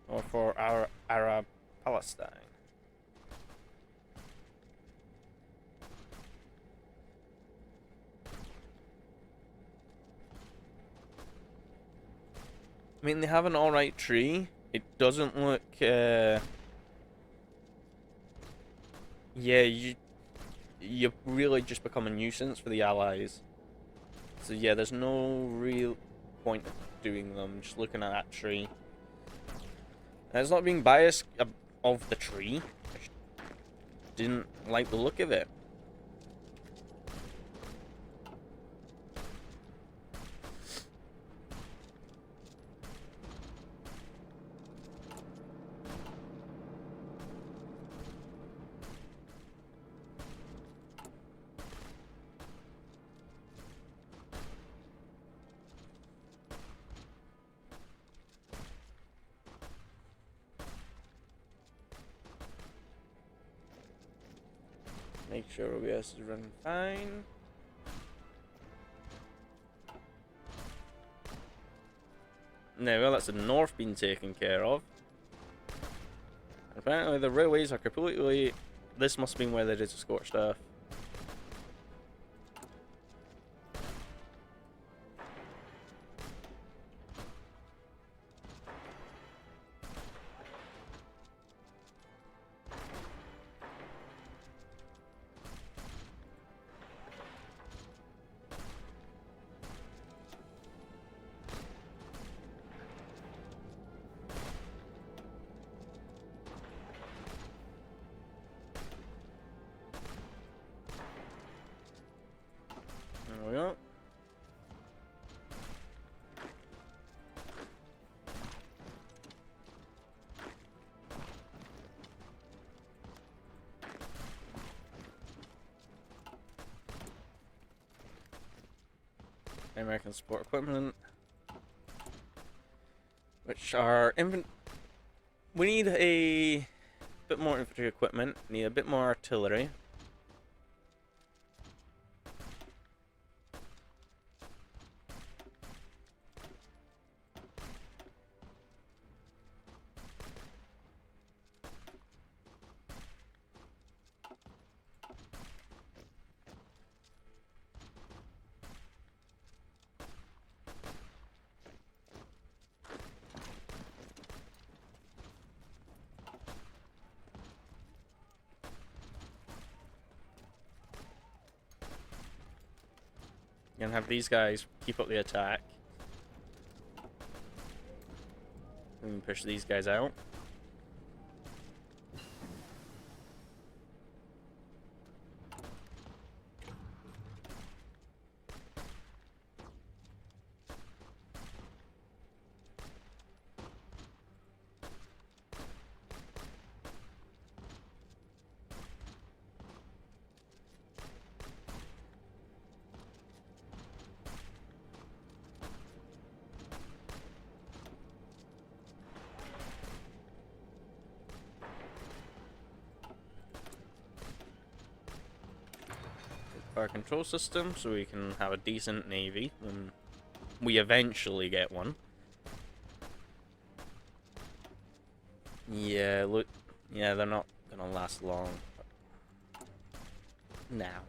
Or for our Arab Palestine. I mean, they have an alright tree. It doesn't look, yeah, you really just become a nuisance for the Allies. So yeah, there's no real point of doing them, just looking at that tree. And it's not being biased of the tree. I just didn't like the look of it. Make sure OBS is running fine. There we go, that's the north being taken care of. Apparently the railways are completely... This must have been where they did the scorched earth. There we go. American support equipment, which are we need a bit more infantry equipment, need a bit more artillery. Gonna have these guys keep up the attack. And push these guys out. Our control system so we can have a decent navy when we eventually get one. Yeah, look, yeah, they're not gonna last long now.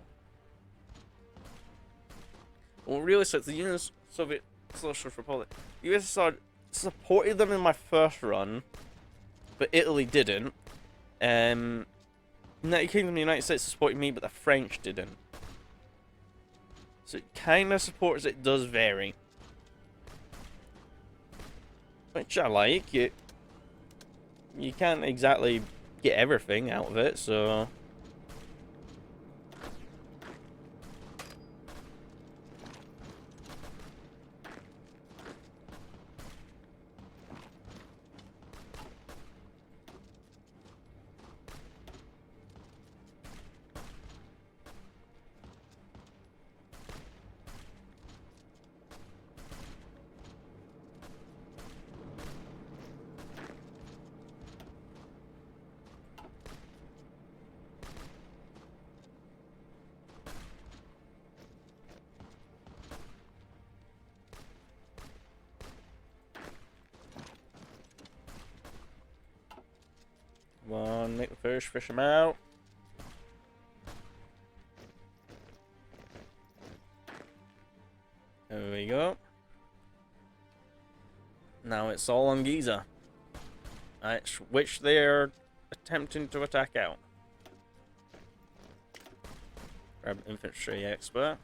Well, really, so the Union Soviet Socialist Republic, the USSR supported them in my first run, but Italy didn't. United Kingdom and the United States supported me, but the French didn't. So it kind of supports, it does vary. Which I like. You can't exactly get everything out of it, so... Come on, make the fish, fish them out. There we go. Now it's all on Giza. Which they're attempting to attack out. Grab infantry expert.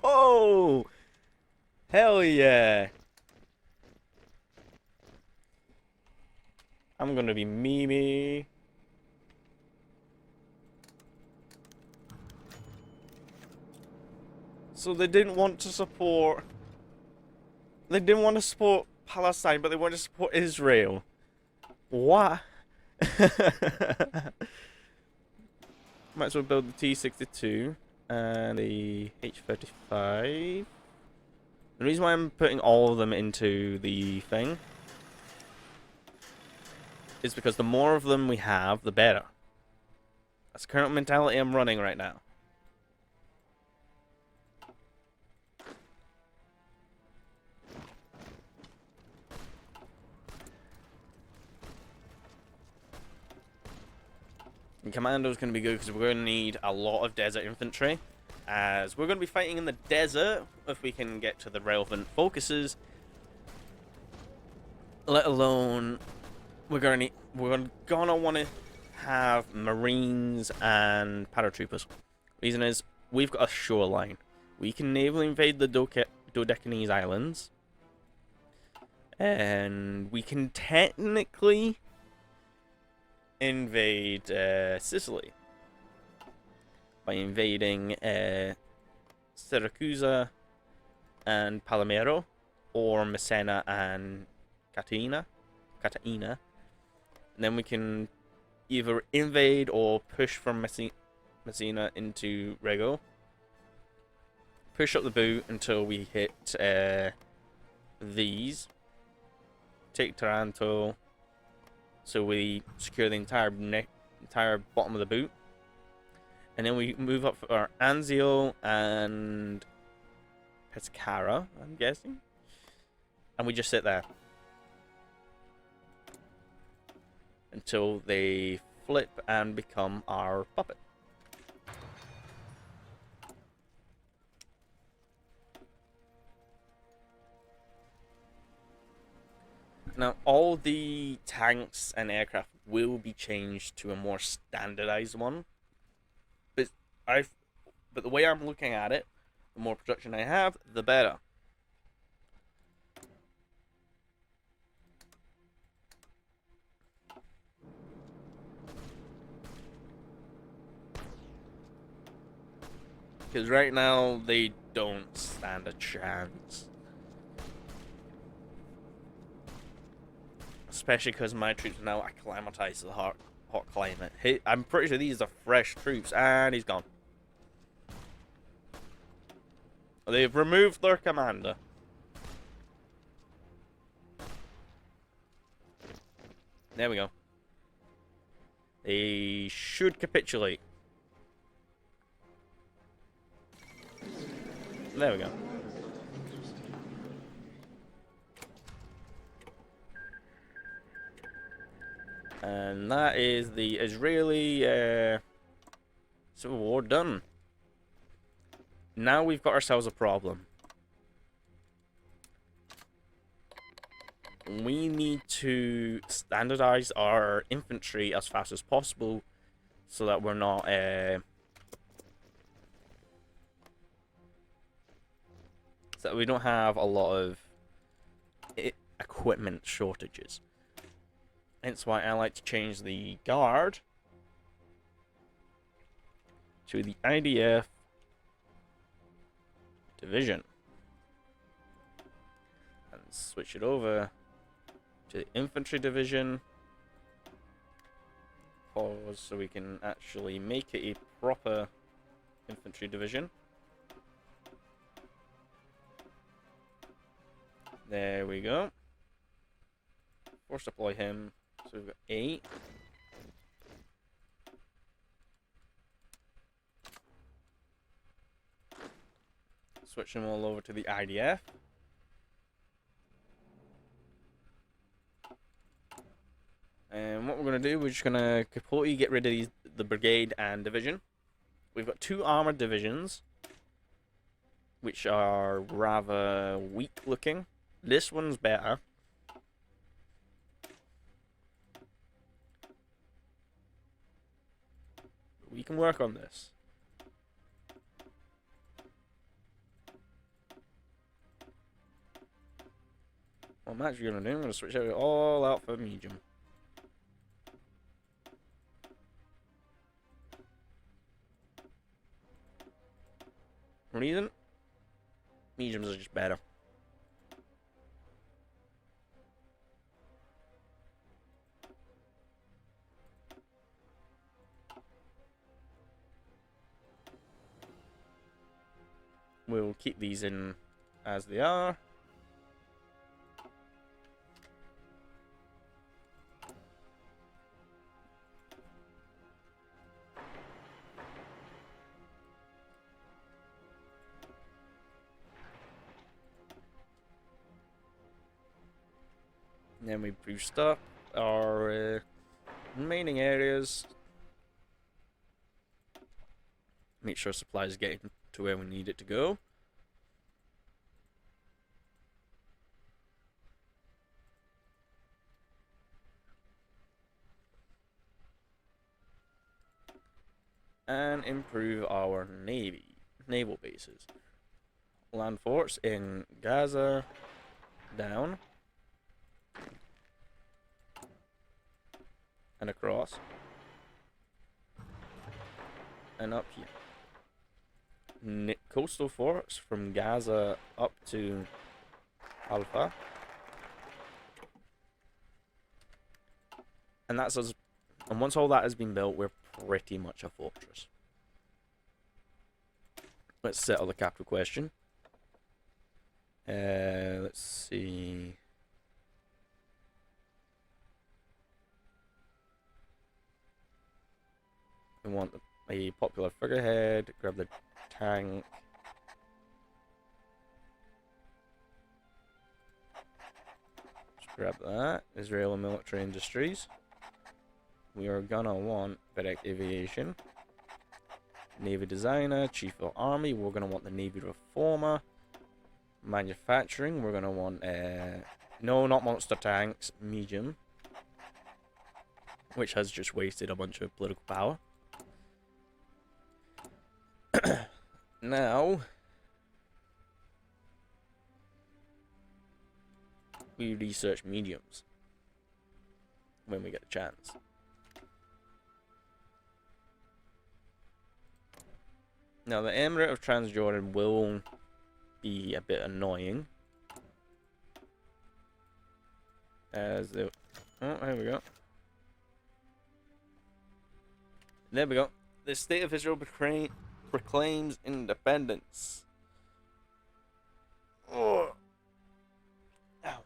Oh, hell yeah. I'm gonna be Mimi. So they didn't want to support. They didn't want to support Palestine, but they wanted to support Israel. What? Might as well build the T-62 and the H-35. The reason why I'm putting all of them into the thing is because the more of them we have, the better. That's the current mentality I'm running right now. And Commando is going to be good because we're going to need a lot of desert infantry, as we're going to be fighting in the desert if we can get to the relevant focuses. Let alone, we're gonna want to have Marines and paratroopers. Reason is, we've got a shoreline. We can naval invade the Dodecanese Islands, and we can technically invade Sicily by invading Siracusa and Palermo, or Messina and Catania. And then we can either invade or push from Messina into Rego. Push up the boot until we hit these. Take Taranto. So we secure the entire bottom of the boot. And then we move up for Anzio and Pescara, I'm guessing. And we just sit there until they flip and become our puppet. Now, all the tanks and aircraft will be changed to a more standardized one. But the way I'm looking at it, the more production I have, the better. Because right now, they don't stand a chance. Especially because my troops are now acclimatized to the hot climate. I'm pretty sure these are fresh troops, and he's gone. They've removed their commander. There we go. They should capitulate. There we go. And that is the Israeli Civil War done. Now we've got ourselves a problem. We need to standardize our infantry as fast as possible so that we're not so that we don't have a lot of equipment shortages. Hence why I like to change the guard to the IDF division and switch it over to the infantry division. Pause so we can actually make it a proper infantry division. There we go. Force deploy him. So we've got 8. Switch them all over to the IDF. And what we're going to do, we're just going to completely get rid of the brigade and division. We've got 2 armored divisions, which are rather weak looking. This one's better. We can work on this. What I'm actually going to do, I'm going to switch it all out for medium. Reason? Mediums are just better. We'll keep these in as they are. And then we boost up our remaining areas. Make sure supplies is getting to where we need it to go. And improve our naval bases. Land forts in Gaza, down. And across. And up here. Coastal forts from Gaza up to Alpha. And that's us. And once all that has been built, we're pretty much a fortress. Let's settle the capital question. Let's see. We want a popular figurehead. Grab the tank. Just grab that. Israeli military industries. We are gonna want direct aviation. Navy designer, chief of army. We're gonna want the Navy reformer. Manufacturing. We're gonna want no, not monster tanks. Medium, which has just wasted a bunch of political power. Now we research mediums when we get a chance. Now the Emirate of Transjordan will be a bit annoying, as the here we go. There we go. The state of Israel proclaims independence. Oh. Ow.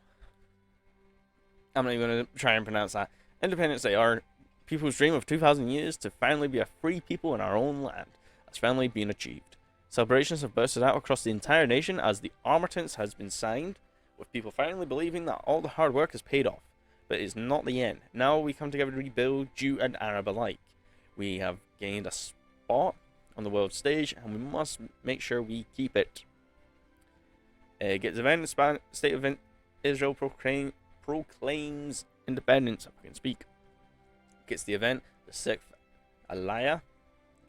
I'm not even going to try and pronounce that. Independence Day, our people's dream of 2,000 years to finally be a free people in our own land, has finally been achieved. Celebrations have bursted out across the entire nation as the armistice has been signed, with people finally believing that all the hard work has paid off. But it's not the end. Now we come together to rebuild Jew and Arab alike. We have gained a spot on the world stage, and we must make sure we keep it. Gets the event, state of Israel proclaims independence. If we can speak. Gets the event, the 6th Aliyah,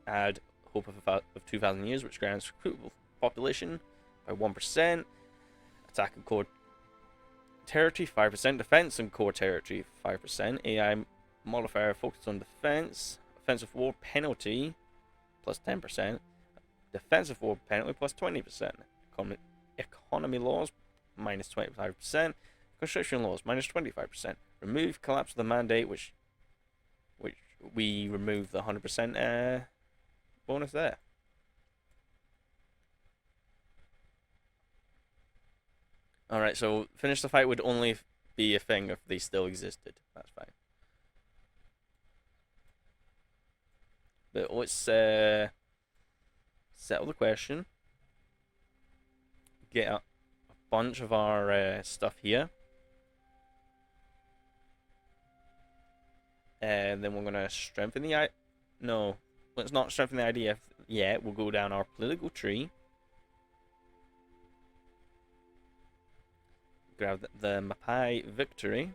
add hope of 2,000 years, which grants recruitable population by 1%. Attack and core territory 5%. Defense and core territory 5%. AI modifier focused on defense. Offensive war penalty plus 10%. Defensive war penalty plus 20%. Economy laws minus 25%. Construction laws minus 25%. Remove collapse of the mandate, which we remove the 100% bonus there. Alright, so finish the fight would only be a thing if they still existed. That's fine. But let's settle the question. Get a bunch of our stuff here. And then we're going to strengthen the no, let's not strengthen the IDF yet. We'll go down our political tree. Grab the Mapai victory.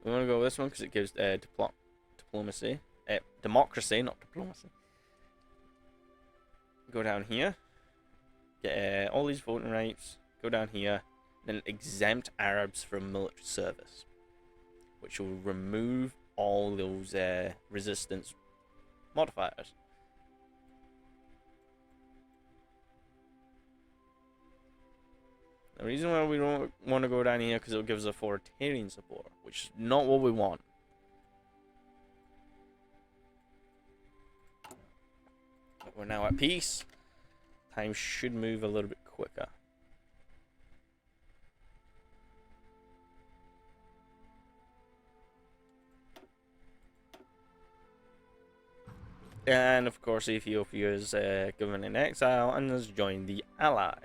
We want to go with this one because it gives diplomacy. Democracy, not diplomacy. Go down here. Get all these voting rights. Go down here. Then exempt Arabs from military service. which will remove all those resistance modifiers. The reason why we don't want to go down here because it'll give us authoritarian support, which is not what we want. But we're now at peace. Time should move a little bit quicker. And of course, Ethiopia is given in exile and has joined the Allies.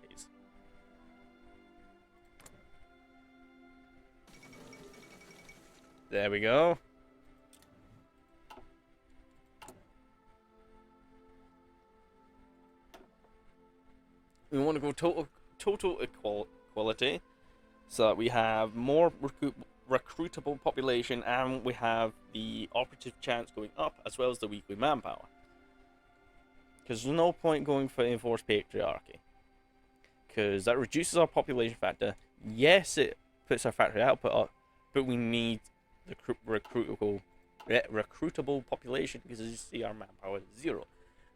There we go. We want to go total equality, so that we have more recruitable population, and we have the operative chance going up, as well as the weekly manpower. Because there's no point going for enforced patriarchy, because that reduces our population factor. Yes, it puts our factory output up, but we need the recruitable population, because as you see, our manpower is 0,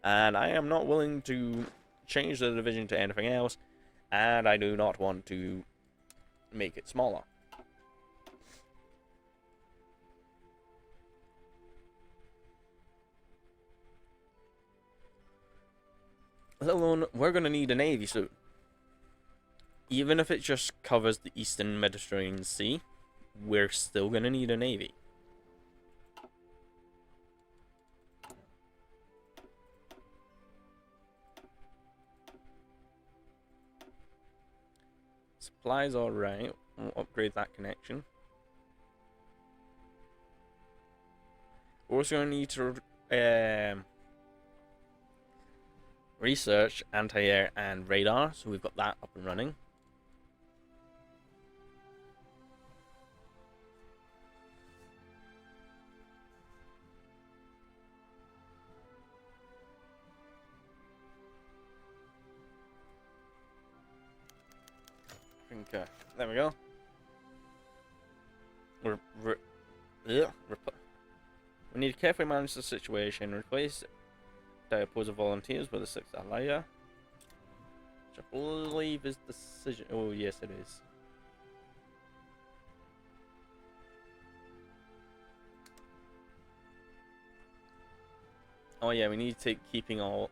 and I am not willing to change the division to anything else, and I do not want to make it smaller. Let alone, we're going to need a navy soon. Even if it just covers the eastern Mediterranean Sea, we're still going to need a navy. Supplies alright. We'll upgrade that connection. We're also going to need to research anti-air and radar, so we've got that up and running. Okay, there we go. We need to carefully manage the situation. Replace the opposing volunteers with the 6th Alaya, which I believe is the decision. Oh, yes, it is. Oh yeah, we need to keep taking all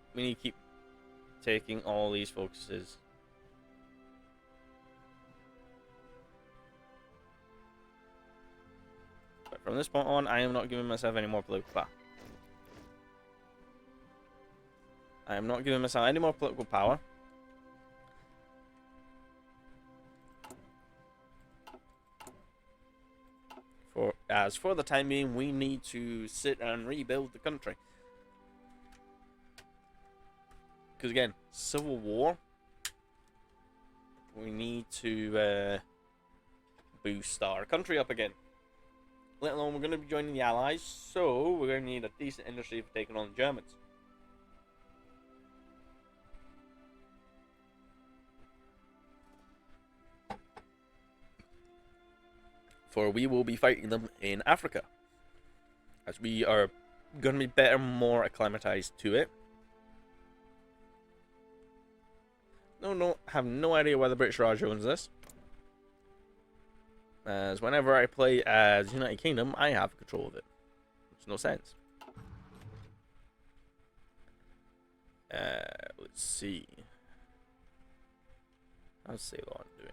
these focuses. But from this point on, I am not giving myself any more political power. I am not giving myself any more political power. As for the time being, we need to sit and rebuild the country. Because again, civil war. We need to boost our country up again. Let alone we're going to be joining the Allies, so we're going to need a decent industry for taking on the Germans. For we will be fighting them in Africa, as we are going to be better, more acclimatized to it. Have no idea why the British Raj owns this. As whenever I play as United Kingdom, I have control of it. Makes no sense. Let's see. How's Ceylon doing?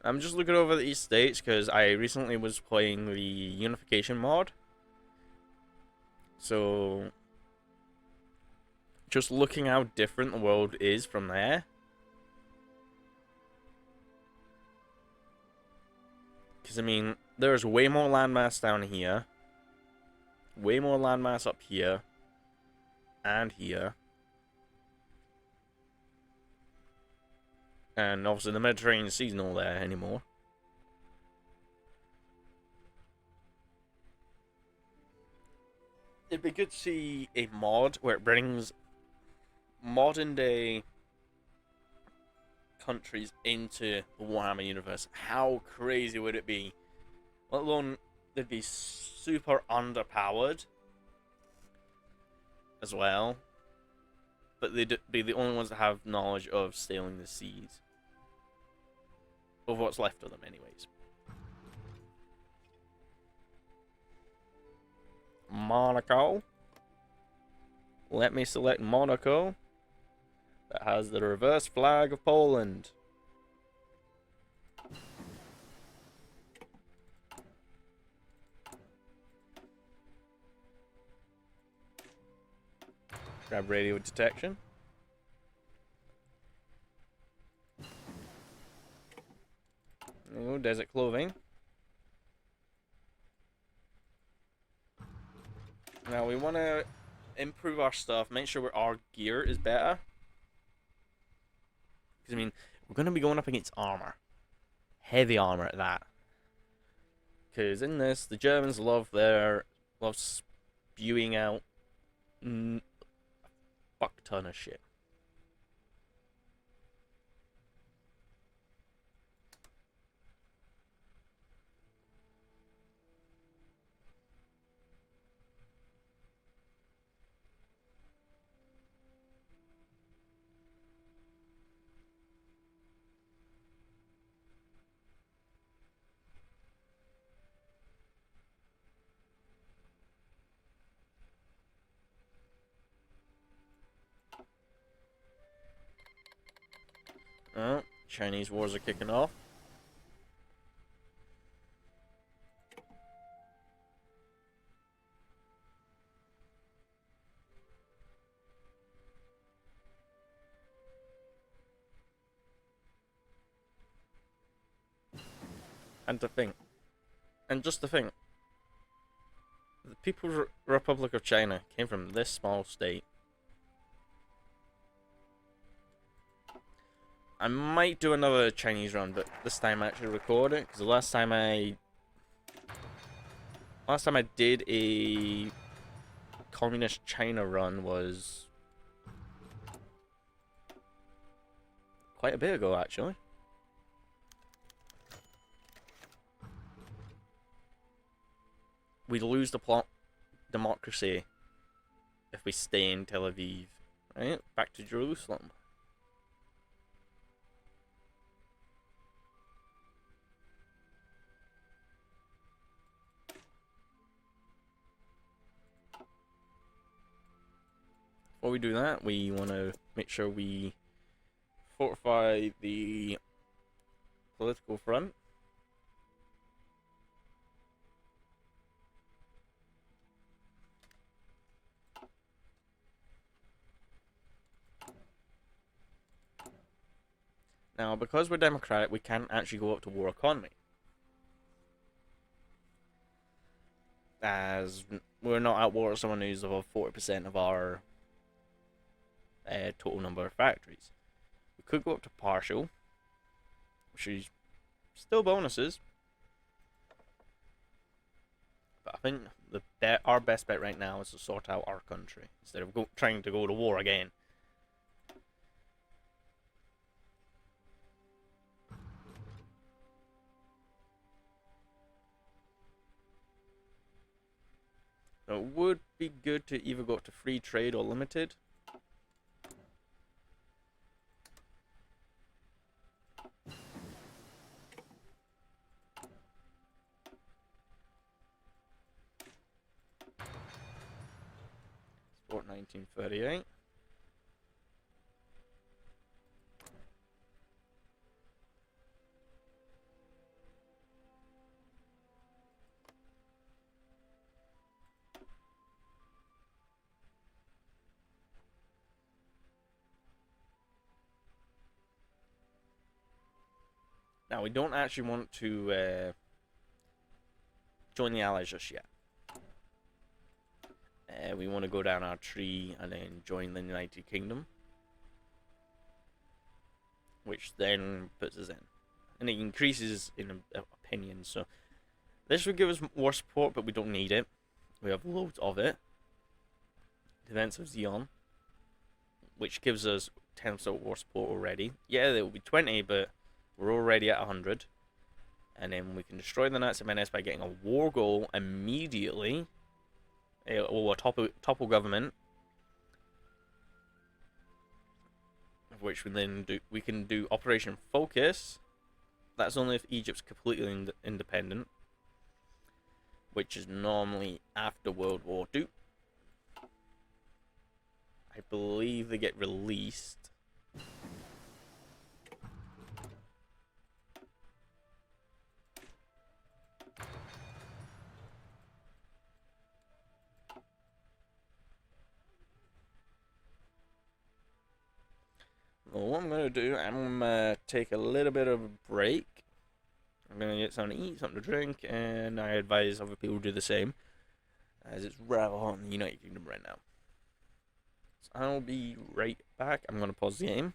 I'm just looking over these states because I recently was playing the unification mod. So, just looking how different the world is from there. Because, I mean, there's way more landmass down here. Way more landmass up here. And here. And obviously the Mediterranean Sea's not there anymore. it'd be good to see a mod where it brings modern day countries into the Warhammer universe. How crazy would it be? Let alone they'd be super underpowered as well, but they'd be the only ones that have knowledge of sailing the seas. Of what's left of them, anyways. Monaco. Let me select Monaco. That has the reverse flag of Poland. Grab radio detection. Oh, desert clothing. Now we want to improve our stuff, make sure our gear is better. Because, I mean, we're going to be going up against armor. Heavy armor at that. Because in this, the Germans love spewing out a fuck ton of shit. Oh, Chinese wars are kicking off. And just to think, the People's Republic of China came from this small state. I might do another Chinese run, but this time I actually record it, because the last time I did a communist China run was quite a bit ago, actually. We lose the plot democracy if we stay in Tel Aviv. Right? Back to Jerusalem. Before we do that, we want to make sure we fortify the political front. Now, because we're democratic, we can't actually go up to war economy, as we're not at war with someone who's above 40% of our total number of factories. We could go up to partial, which is still bonuses, but I think our best bet right now is to sort out our country instead of trying to go to war again. So it would be good to either go up to free trade or limited. Sport 1938. Now, we don't actually want to join the Allies just yet. We want to go down our tree and then join the United Kingdom, which then puts us in. And it increases in opinion, so this would give us more support, but we don't need it. We have loads of it. Defense of Xeon, which gives us 10% war support already. Yeah, there will be 20, but we're already at 100. And then we can destroy the Knights of Menace by getting a war goal immediately. Or a topple government. Of which we can do Operation Focus. That's only if Egypt's completely independent. Which is normally after World War II. I believe they get released. Well, what I'm going to do, I'm going to take a little bit of a break. I'm going to get something to eat, something to drink, and I advise other people do the same, as it's rather hot in the United Kingdom right now. So I'll be right back. I'm going to pause the game.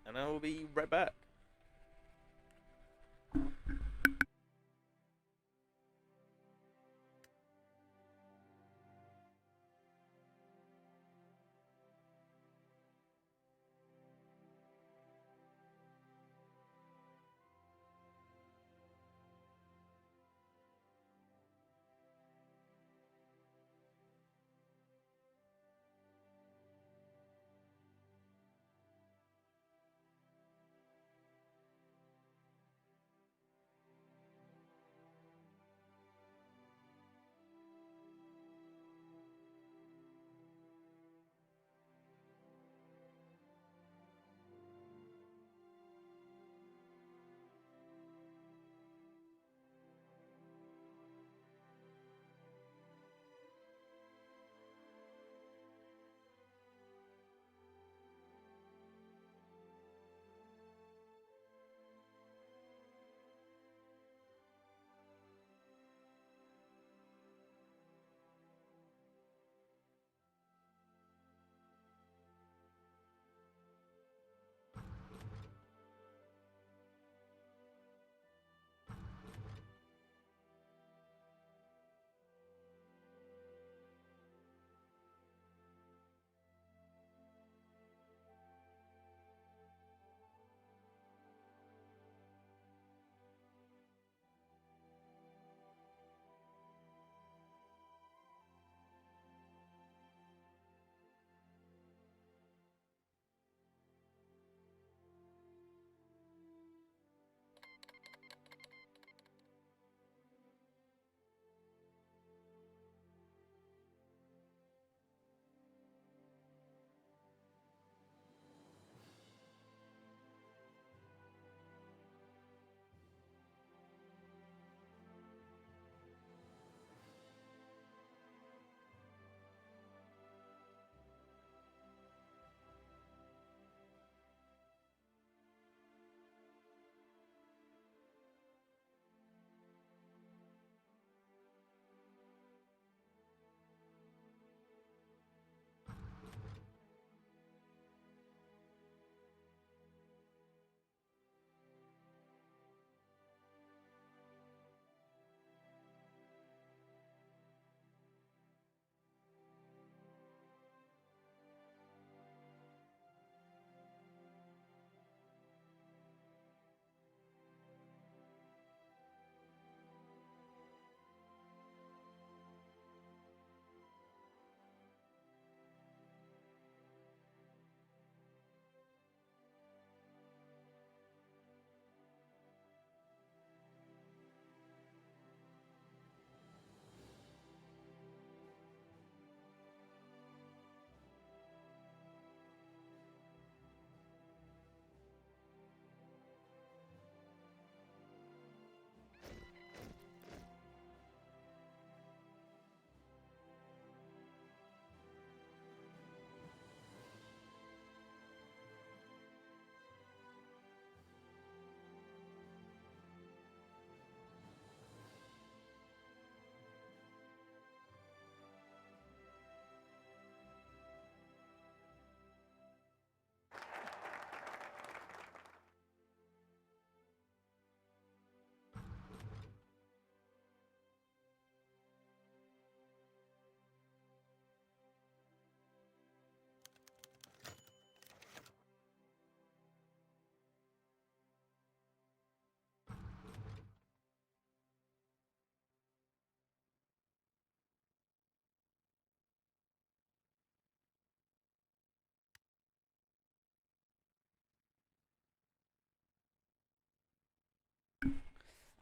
And I will be right back.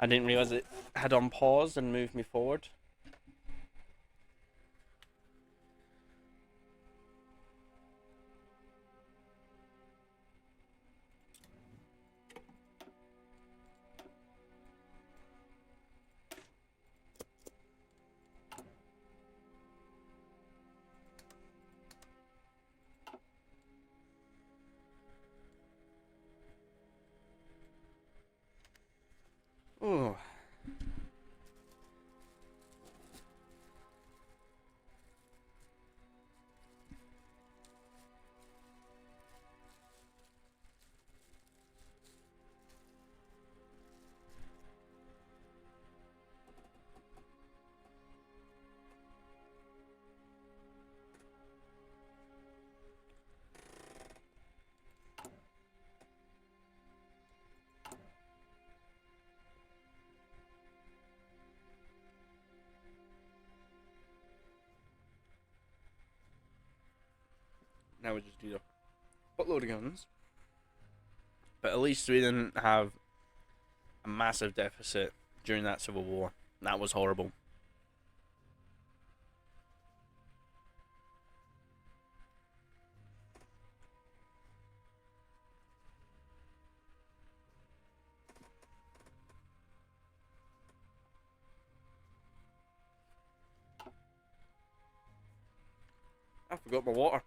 I didn't realise it had on pause and moved me forward. Oh. Now we just do a buttload of guns. But at least we didn't have a massive deficit during that civil war. That was horrible. I forgot my water.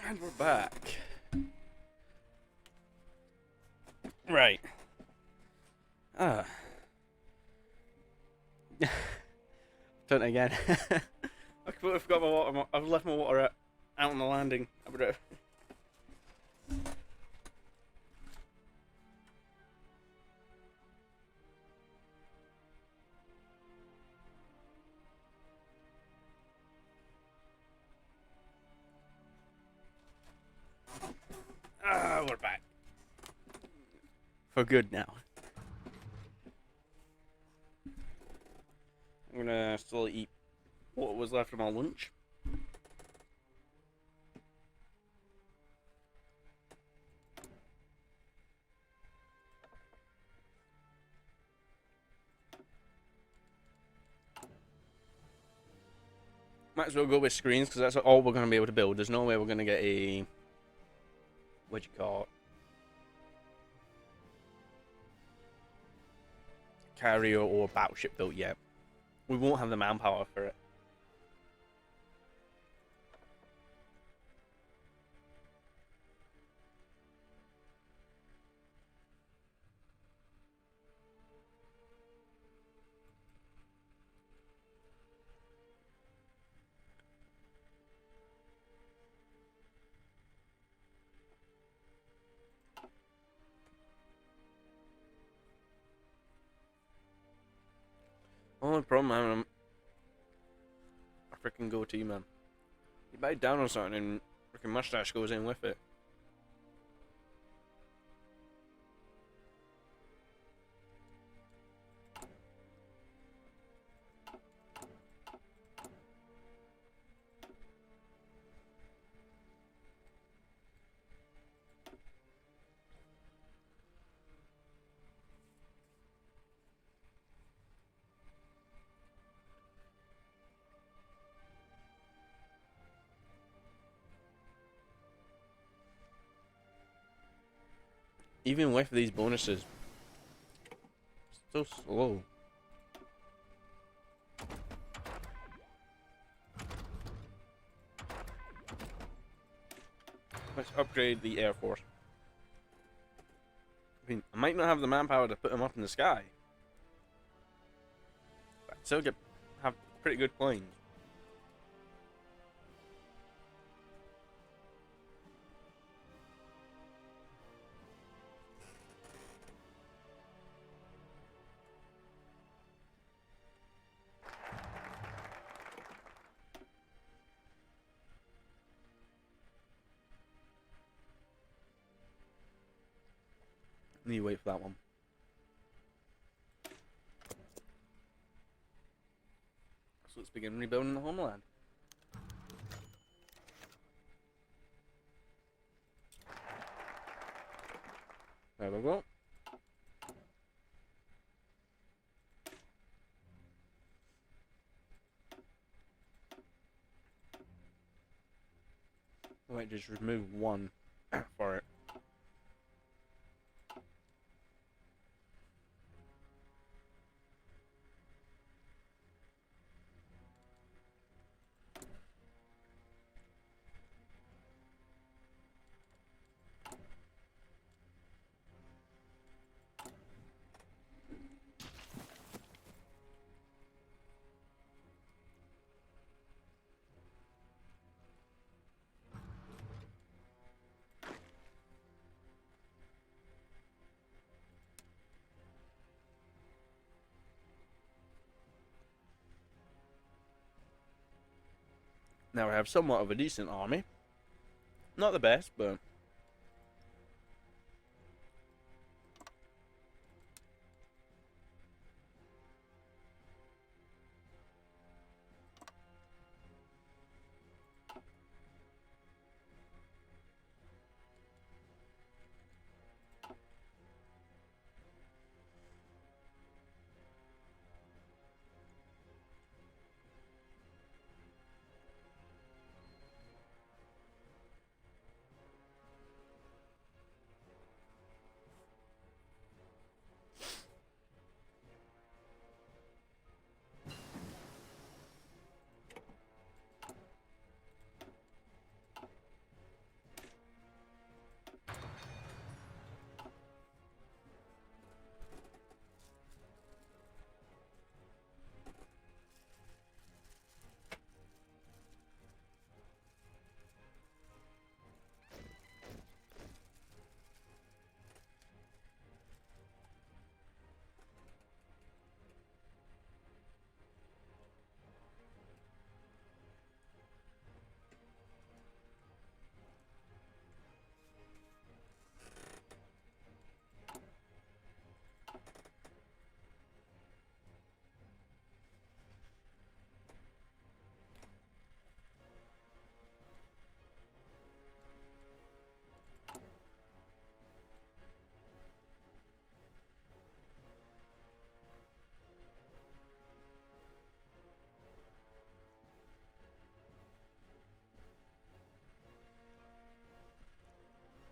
And we're back. Right. Done it again. I completely forgot my water. I've left my water out on the landing. We're back. For good now. I'm gonna still eat what was left of my lunch. Might as well go with screens because that's all we're going to be able to build. There's no way we're going to get a... What'd you call it? Carrier or battleship built yet. We won't have the manpower for it. Only problem I'm having a freaking goatee, man. You bite down on something and freaking mustache goes in with it. Even with these bonuses, so slow. Let's upgrade the Air Force. I mean, I might not have the manpower to put them up in the sky, but I'd still have pretty good planes. Need to wait for that one. So let's begin rebuilding the homeland. There we go. I might just remove one for it. Now I have somewhat of a decent army. Not the best, but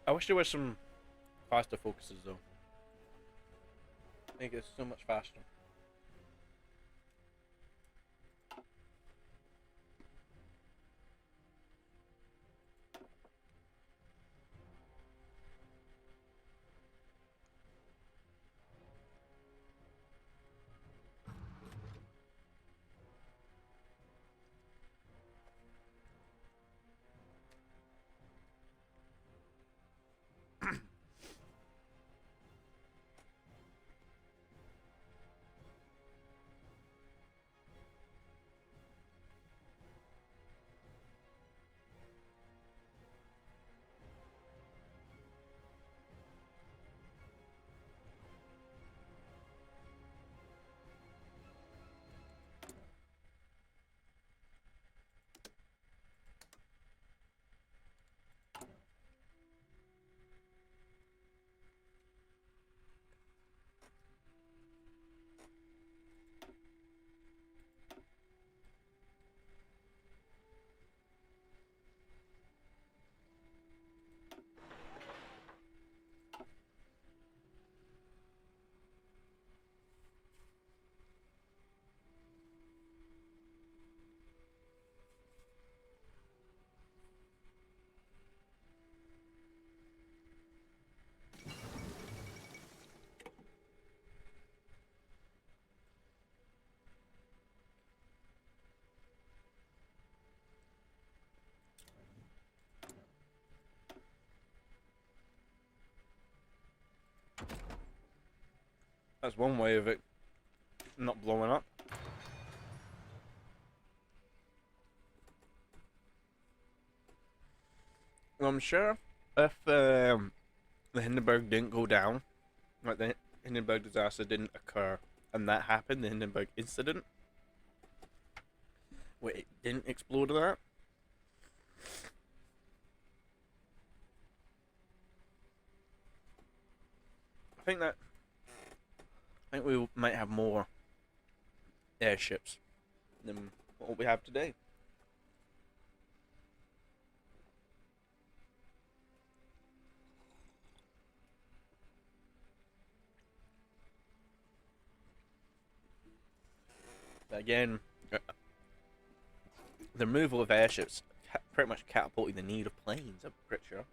I wish there was some faster focuses though. Make it so much faster. That's one way of it not blowing up. Well, I'm sure if the Hindenburg didn't go down, like the Hindenburg disaster didn't occur, and that happened, the Hindenburg incident, where it didn't explode that, I think we might have more airships than what we have today. But again, the removal of airships pretty much catapulted the need of planes, I'm pretty sure.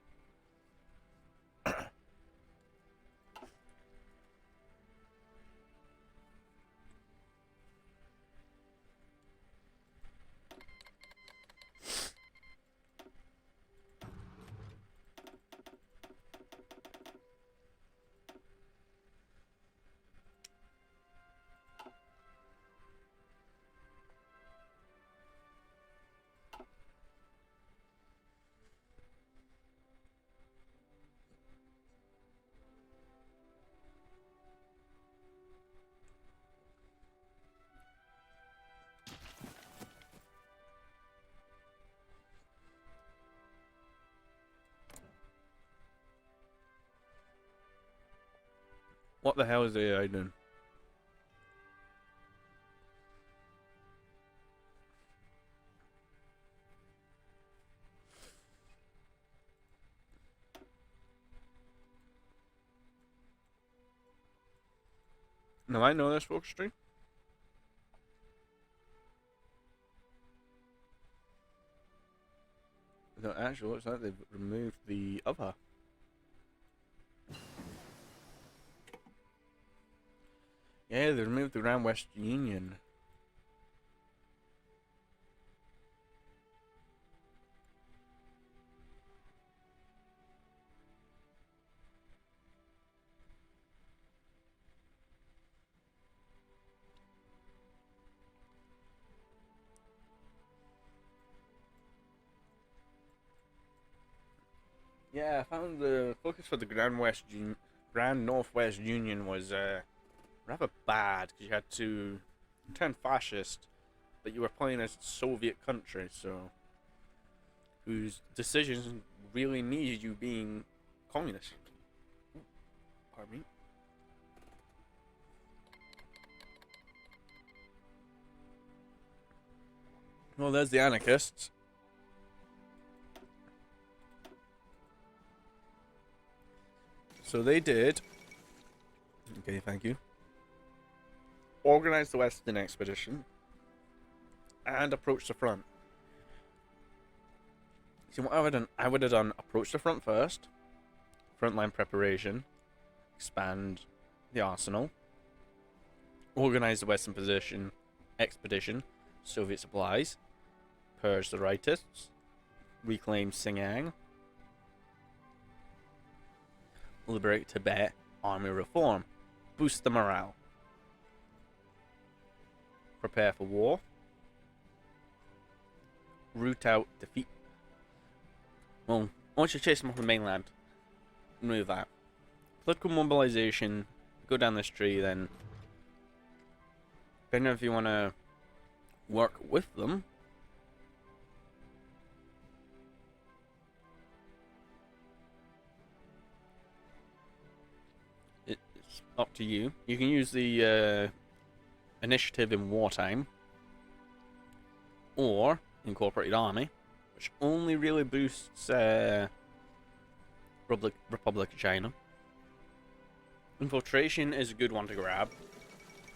What the hell is the AI doing? Now I know this focus tree. No, actually, looks like they've removed the other. Yeah, they removed the Grand West Union. Yeah, I found the focus for the Grand Northwest Union was rather bad because you had to turn fascist, but you were playing as a Soviet country, so whose decisions really needed you being communist. Ooh, pardon me. Well, there's the anarchists. So they did. Okay, thank you. Organize the Western Expedition and approach the front. See, what I would have done? I would have done approach the front first, frontline preparation, expand the arsenal, organize the Western expedition, Soviet supplies, purge the rightists, reclaim Xinjiang, liberate Tibet, army reform, boost the morale, prepare for war, root out, defeat. Well, once you chase them off the mainland, remove that. Political mobilization, go down this tree, then depending if you want to work with them. It's up to you. You can use the initiative in wartime, or incorporated army, which only really boosts Republic of China. Infiltration is a good one to grab,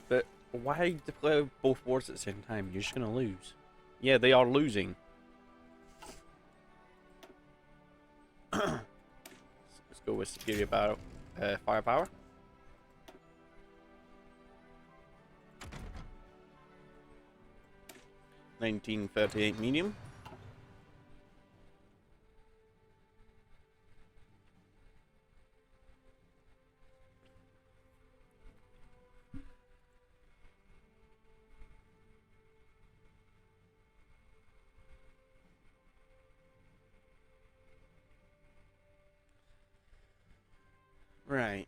but why declare both wars at the same time? You're just gonna lose. Yeah, they are losing. Let's go with superior firepower. $1938 medium. Right.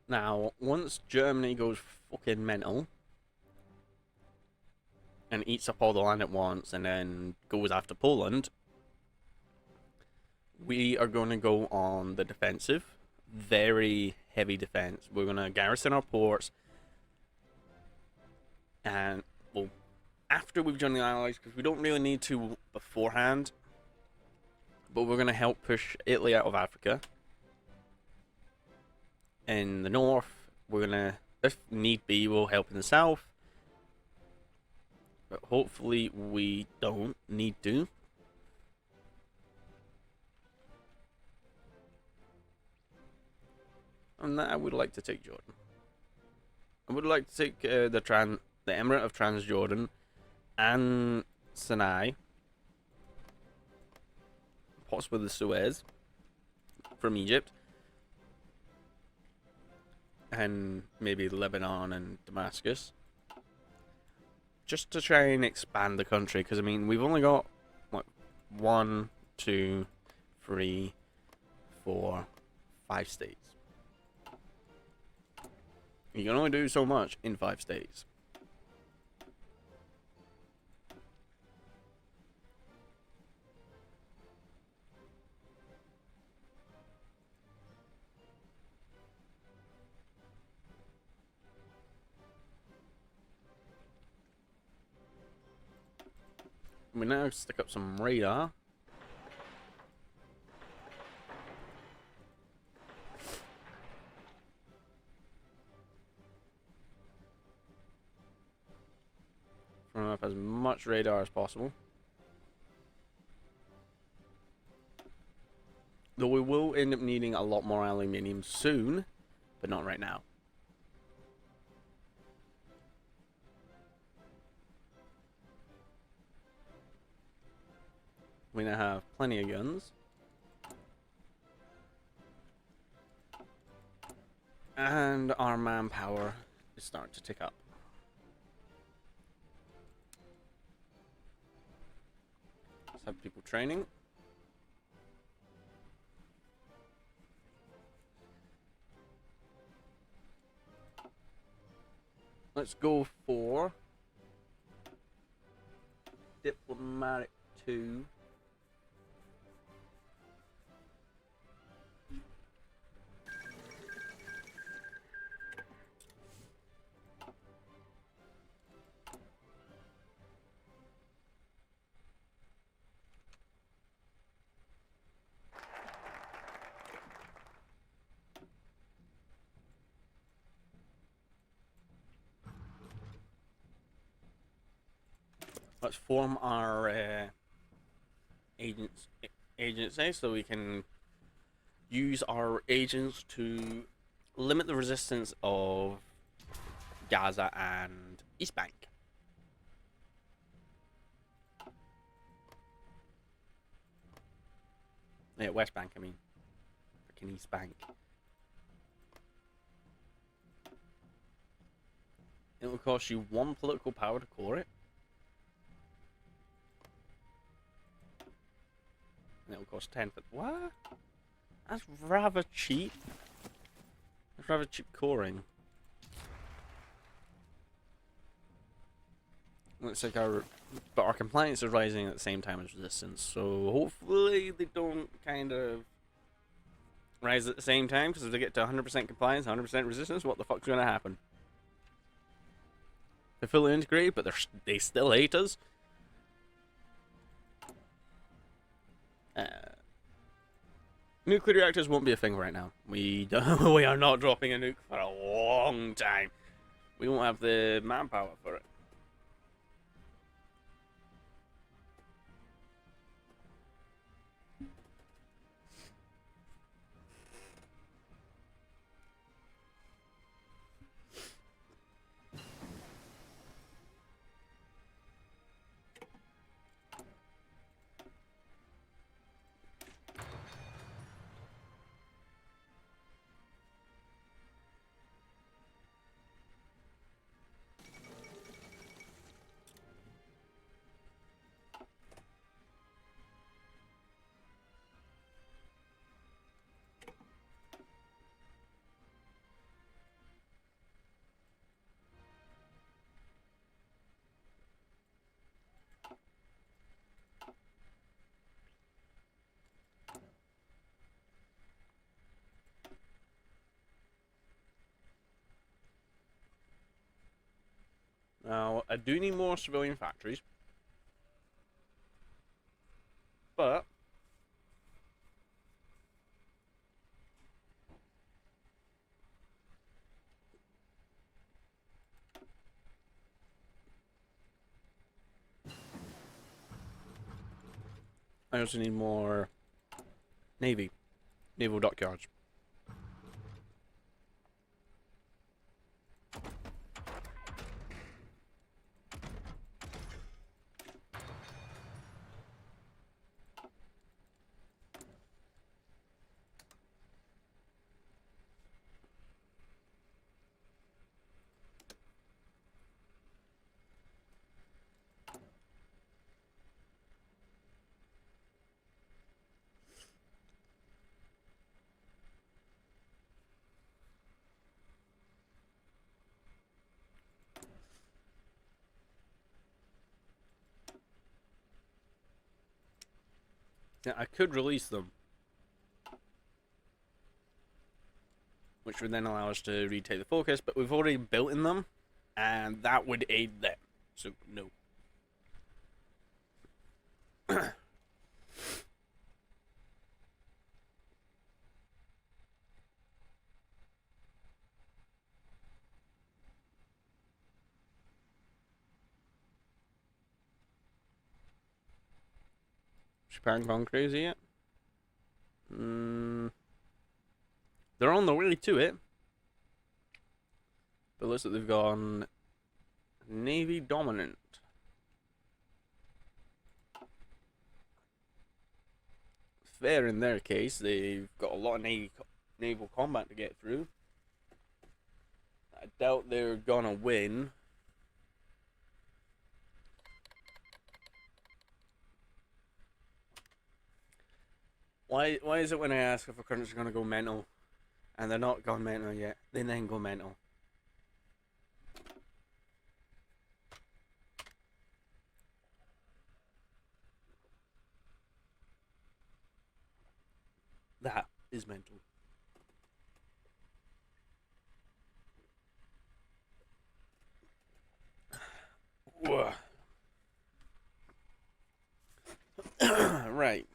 Now, once Germany goes fucking mental and eats up all the land at once and then goes after Poland, we are going to go on the defensive. Very heavy defense. We're going to garrison our ports. And, well, after we've joined the Allies, because we don't really need to beforehand, but we're going to help push Italy out of Africa. In the north, we're going to, if need be, we'll help in the south. But hopefully we don't need to. And I would like to take Jordan. I would like to take the Emirate of Transjordan and Sinai, possibly the Suez from Egypt, and maybe Lebanon and Damascus, just to try and expand the country. Because I mean, we've only got what 1, 2, 3, 4, 5 states. You can only do so much in 5 states. We now stick up some radar. Run up as much radar as possible. Though we will end up needing a lot more aluminium soon, but not right now. We now have plenty of guns. And our manpower is starting to tick up. Let's have people training. Let's go for Diplomatic 2. Let's form our agency so we can use our agents to limit the resistance of Gaza and East Bank. Yeah, West Bank, I mean. Freaking East Bank. It will cost you 1 political power to core it. And it'll cost 10 for... What? That's rather cheap. That's rather cheap coring. Looks like but our compliance is rising at the same time as resistance, so hopefully they don't kind of rise at the same time, because if they get to 100% compliance, 100% resistance, what the fuck's gonna happen? They're fully integrated, but they still hate us. Nuclear reactors won't be a thing right now. We are not dropping a nuke for a long time. We won't have the manpower for it. Now, I do need more civilian factories. But I also need more naval dockyards. Yeah, I could release them, which would then allow us to retake the focus, but we've already built in them, and that would aid them. So, no. Japan gone crazy yet? They're on the way to it. But looks like they've gone Navy dominant. Fair in their case, they've got a lot of naval combat to get through. I doubt they're gonna win. Why is it when I ask if a country's gonna go mental, and they're not gone mental yet, they then go mental? That is mental. Right.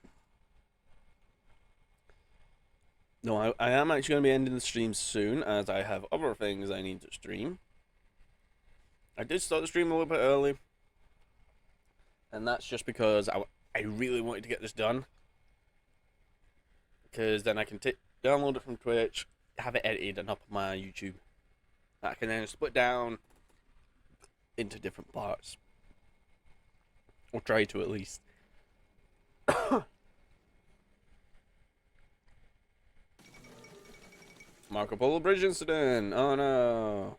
No, I am actually going to be ending the stream soon, as I have other things I need to stream. I did start the stream a little bit early, and that's just because I really wanted to get this done. Because then I can download it from Twitch, have it edited, and up on my YouTube. I can then split down into different parts. Or try to, at least. Marco Polo Bridge incident! Oh no!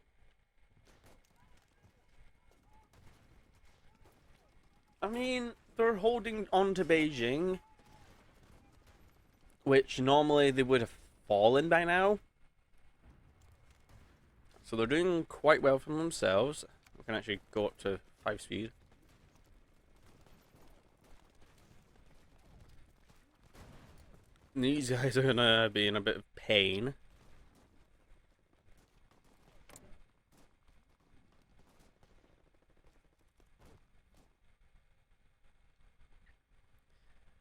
I mean, they're holding on to Beijing, which normally they would have fallen by now. So they're doing quite well for themselves. We can actually go up to 5 speed. These guys are gonna be in a bit of pain.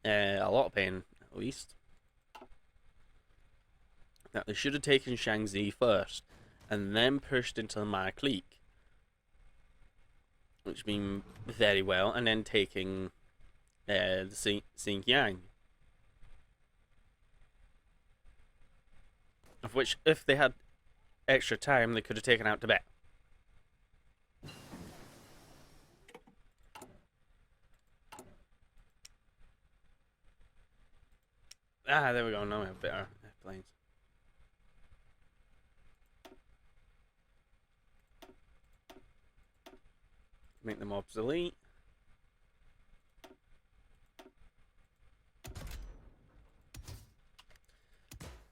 A lot of pain, at least. Now, they should have taken Shaanxi first, and then pushed into the Markleek, which been very well, and then taking the Xinjiang. Of which, if they had extra time, they could have taken out Tibet. Ah, there we go. Now we have better airplanes. Make them obsolete.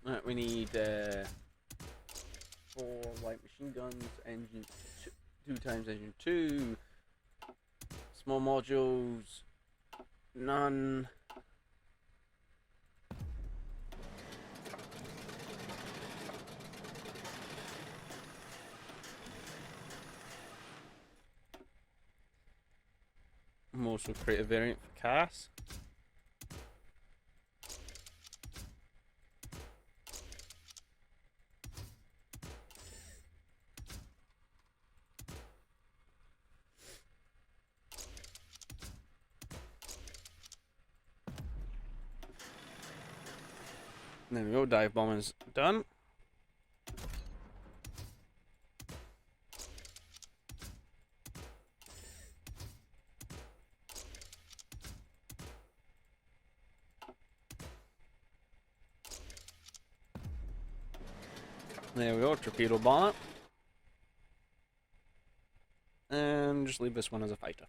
Right, we need 4 light machine guns, engine 2 times engine 2, small modules, none. I'm also create a variant for Cass. There we go, dive bomb is done. There we go, torpedo bomb it. And just leave this one as a fighter.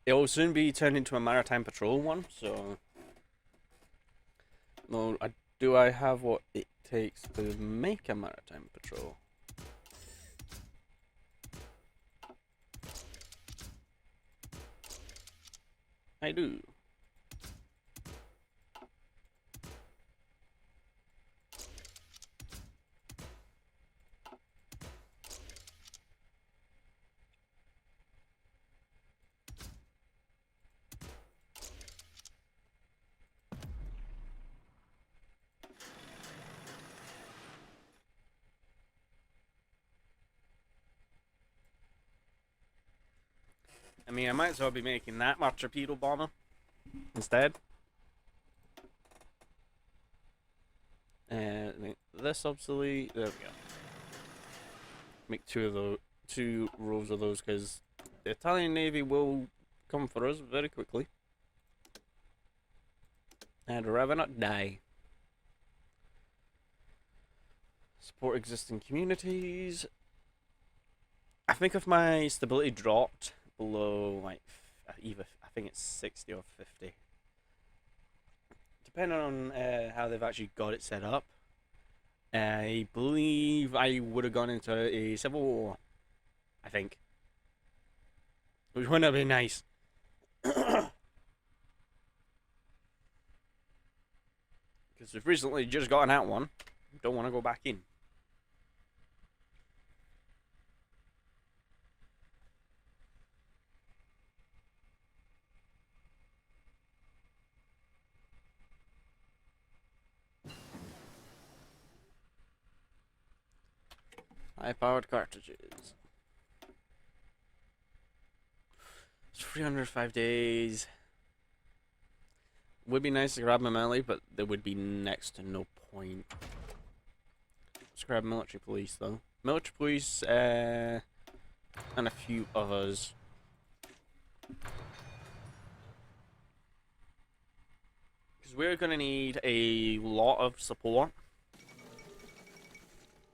It will soon be turned into a maritime patrol one, so... No, do I have what it takes to make a maritime patrol? I do. I mean, I might as well be making that my torpedo bomber instead. Make this obsolete. There we go. Make two rows of those, because the Italian Navy will come for us very quickly. I'd rather not die. Support existing communities. I think if my stability dropped below, like, either, I think it's 60 or 50. Depending on how they've actually got it set up, I believe I would have gone into a civil war. I think. Which wouldn't have been nice. Because we've recently just gotten out one. Don't want to go back in. High-powered cartridges. It's 305 days. Would be nice to grab my melee, but there would be next to no point. Let's grab military police, though. Military police, and a few others. Because we're going to need a lot of support.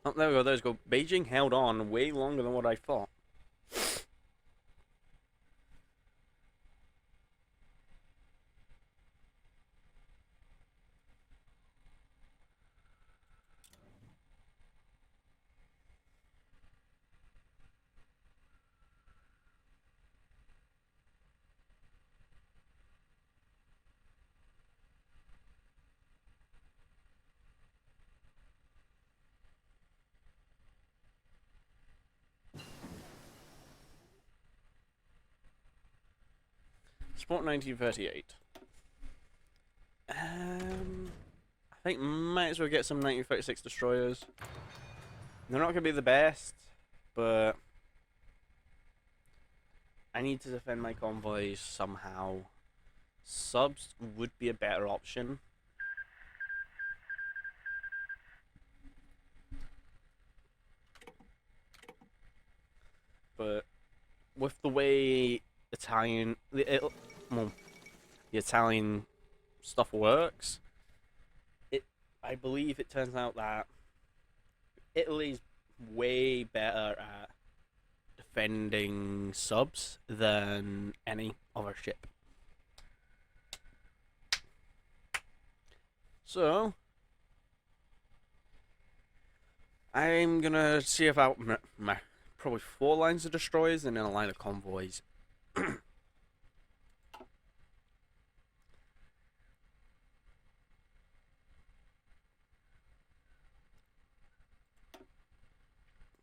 Oh, there we go, there's go. Beijing held on way longer than what I thought. Sport 1938. I think might as well get some 1936 destroyers. They're not going to be the best, but I need to defend my convoys somehow. Subs would be a better option. But with the way the Italian stuff works, I believe it turns out that Italy's way better at defending subs than any other ship. So I'm gonna see about my probably 4 lines of destroyers and then a line of convoys.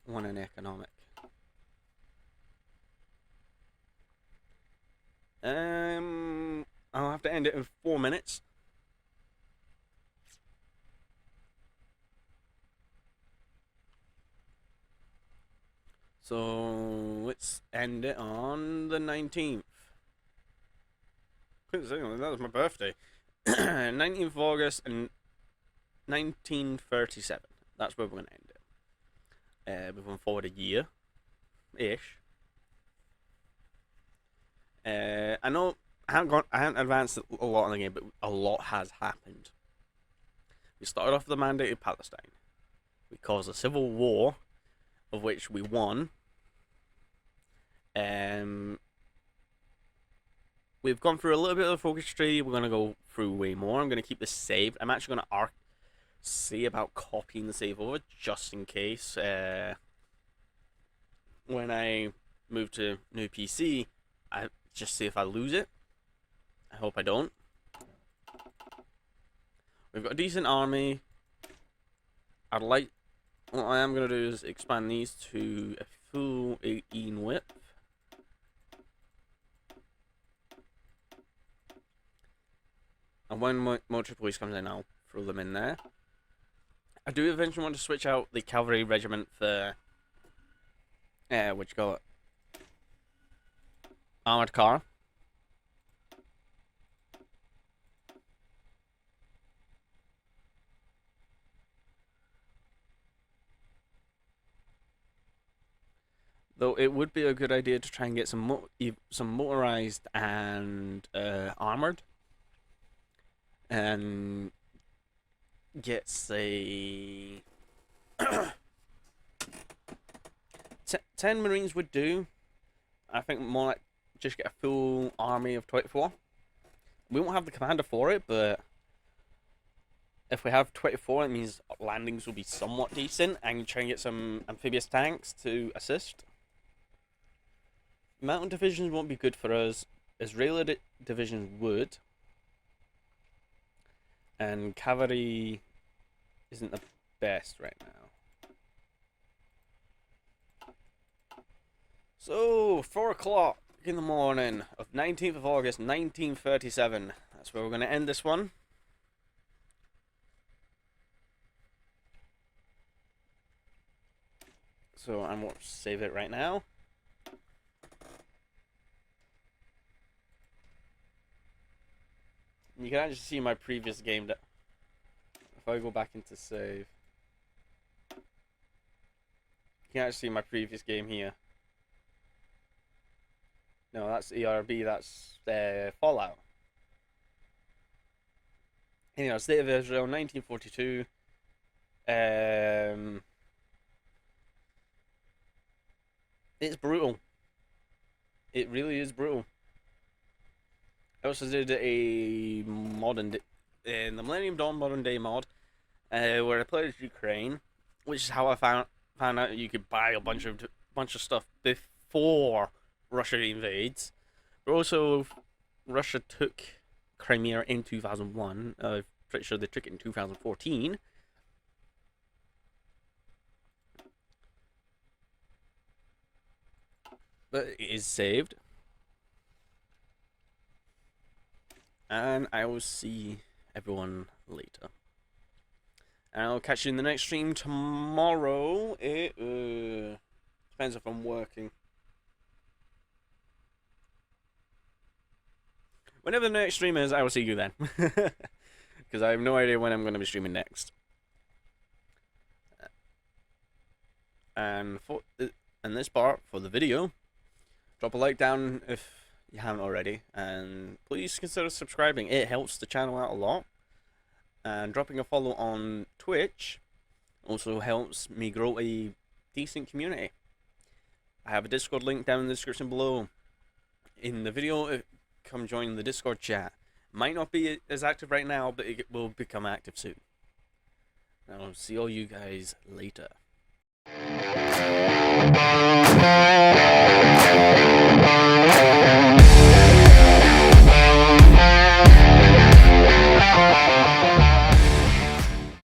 One in economic. I'll have to end it in 4 minutes. So let's end it on the 19th. That was my birthday. 19th of August and 1937. That's where we're going to end it. We're going forward a year-ish. I know I haven't advanced a lot in the game, but a lot has happened. We started off with the mandated Palestine. We caused a civil war, of which we won. We've gone through a little bit of the focus tree. We're going to go through way more. I'm going to keep this saved. I'm actually going to see about copying the save over just in case. When I move to new PC, I just see if I lose it. I hope I don't. We've got a decent army. What I am going to do is expand these to a full 18 width. And when military police comes in, I'll throw them in there. I do eventually want to switch out the cavalry regiment for, what you call it? Armored car. Though it would be a good idea to try and get some motorized and armored, and get say 10 Marines would do. I think more like just get a full army of 24. We won't have the commander for it, but if we have 24, it means landings will be somewhat decent, and you try and get some amphibious tanks to assist. Mountain divisions won't be good for us. Israeli divisions would. And cavalry isn't the best right now. So, 4 o'clock in the morning of 19th of August, 1937. That's where we're going to end this one. So, I'm going to save it right now. You can actually see my previous game. That if I go back into save, you can actually see my previous game here. No, that's ERB. That's Fallout. Anyhow, State of Israel, 1942. It's brutal. It really is brutal. I also did a in the Millennium Dawn modern day mod, where I played as Ukraine, which is how I found out you could buy a bunch of stuff before Russia invades. But also, Russia took Crimea in 2001. I'm pretty sure they took it in 2014. But it is saved. And I will see everyone later. And I'll catch you in the next stream tomorrow. It depends if I'm working. Whenever the next stream is, I will see you then. Because I have no idea when I'm going to be streaming next. And for this part, for the video, drop a like down if you haven't already, and please consider subscribing. It helps the channel out a lot, and dropping a follow on Twitch also helps me grow a decent community. I have a Discord link down in the description below. In the video, come join the Discord chat. Might not be as active right now, but it will become active soon. I'll see all you guys later.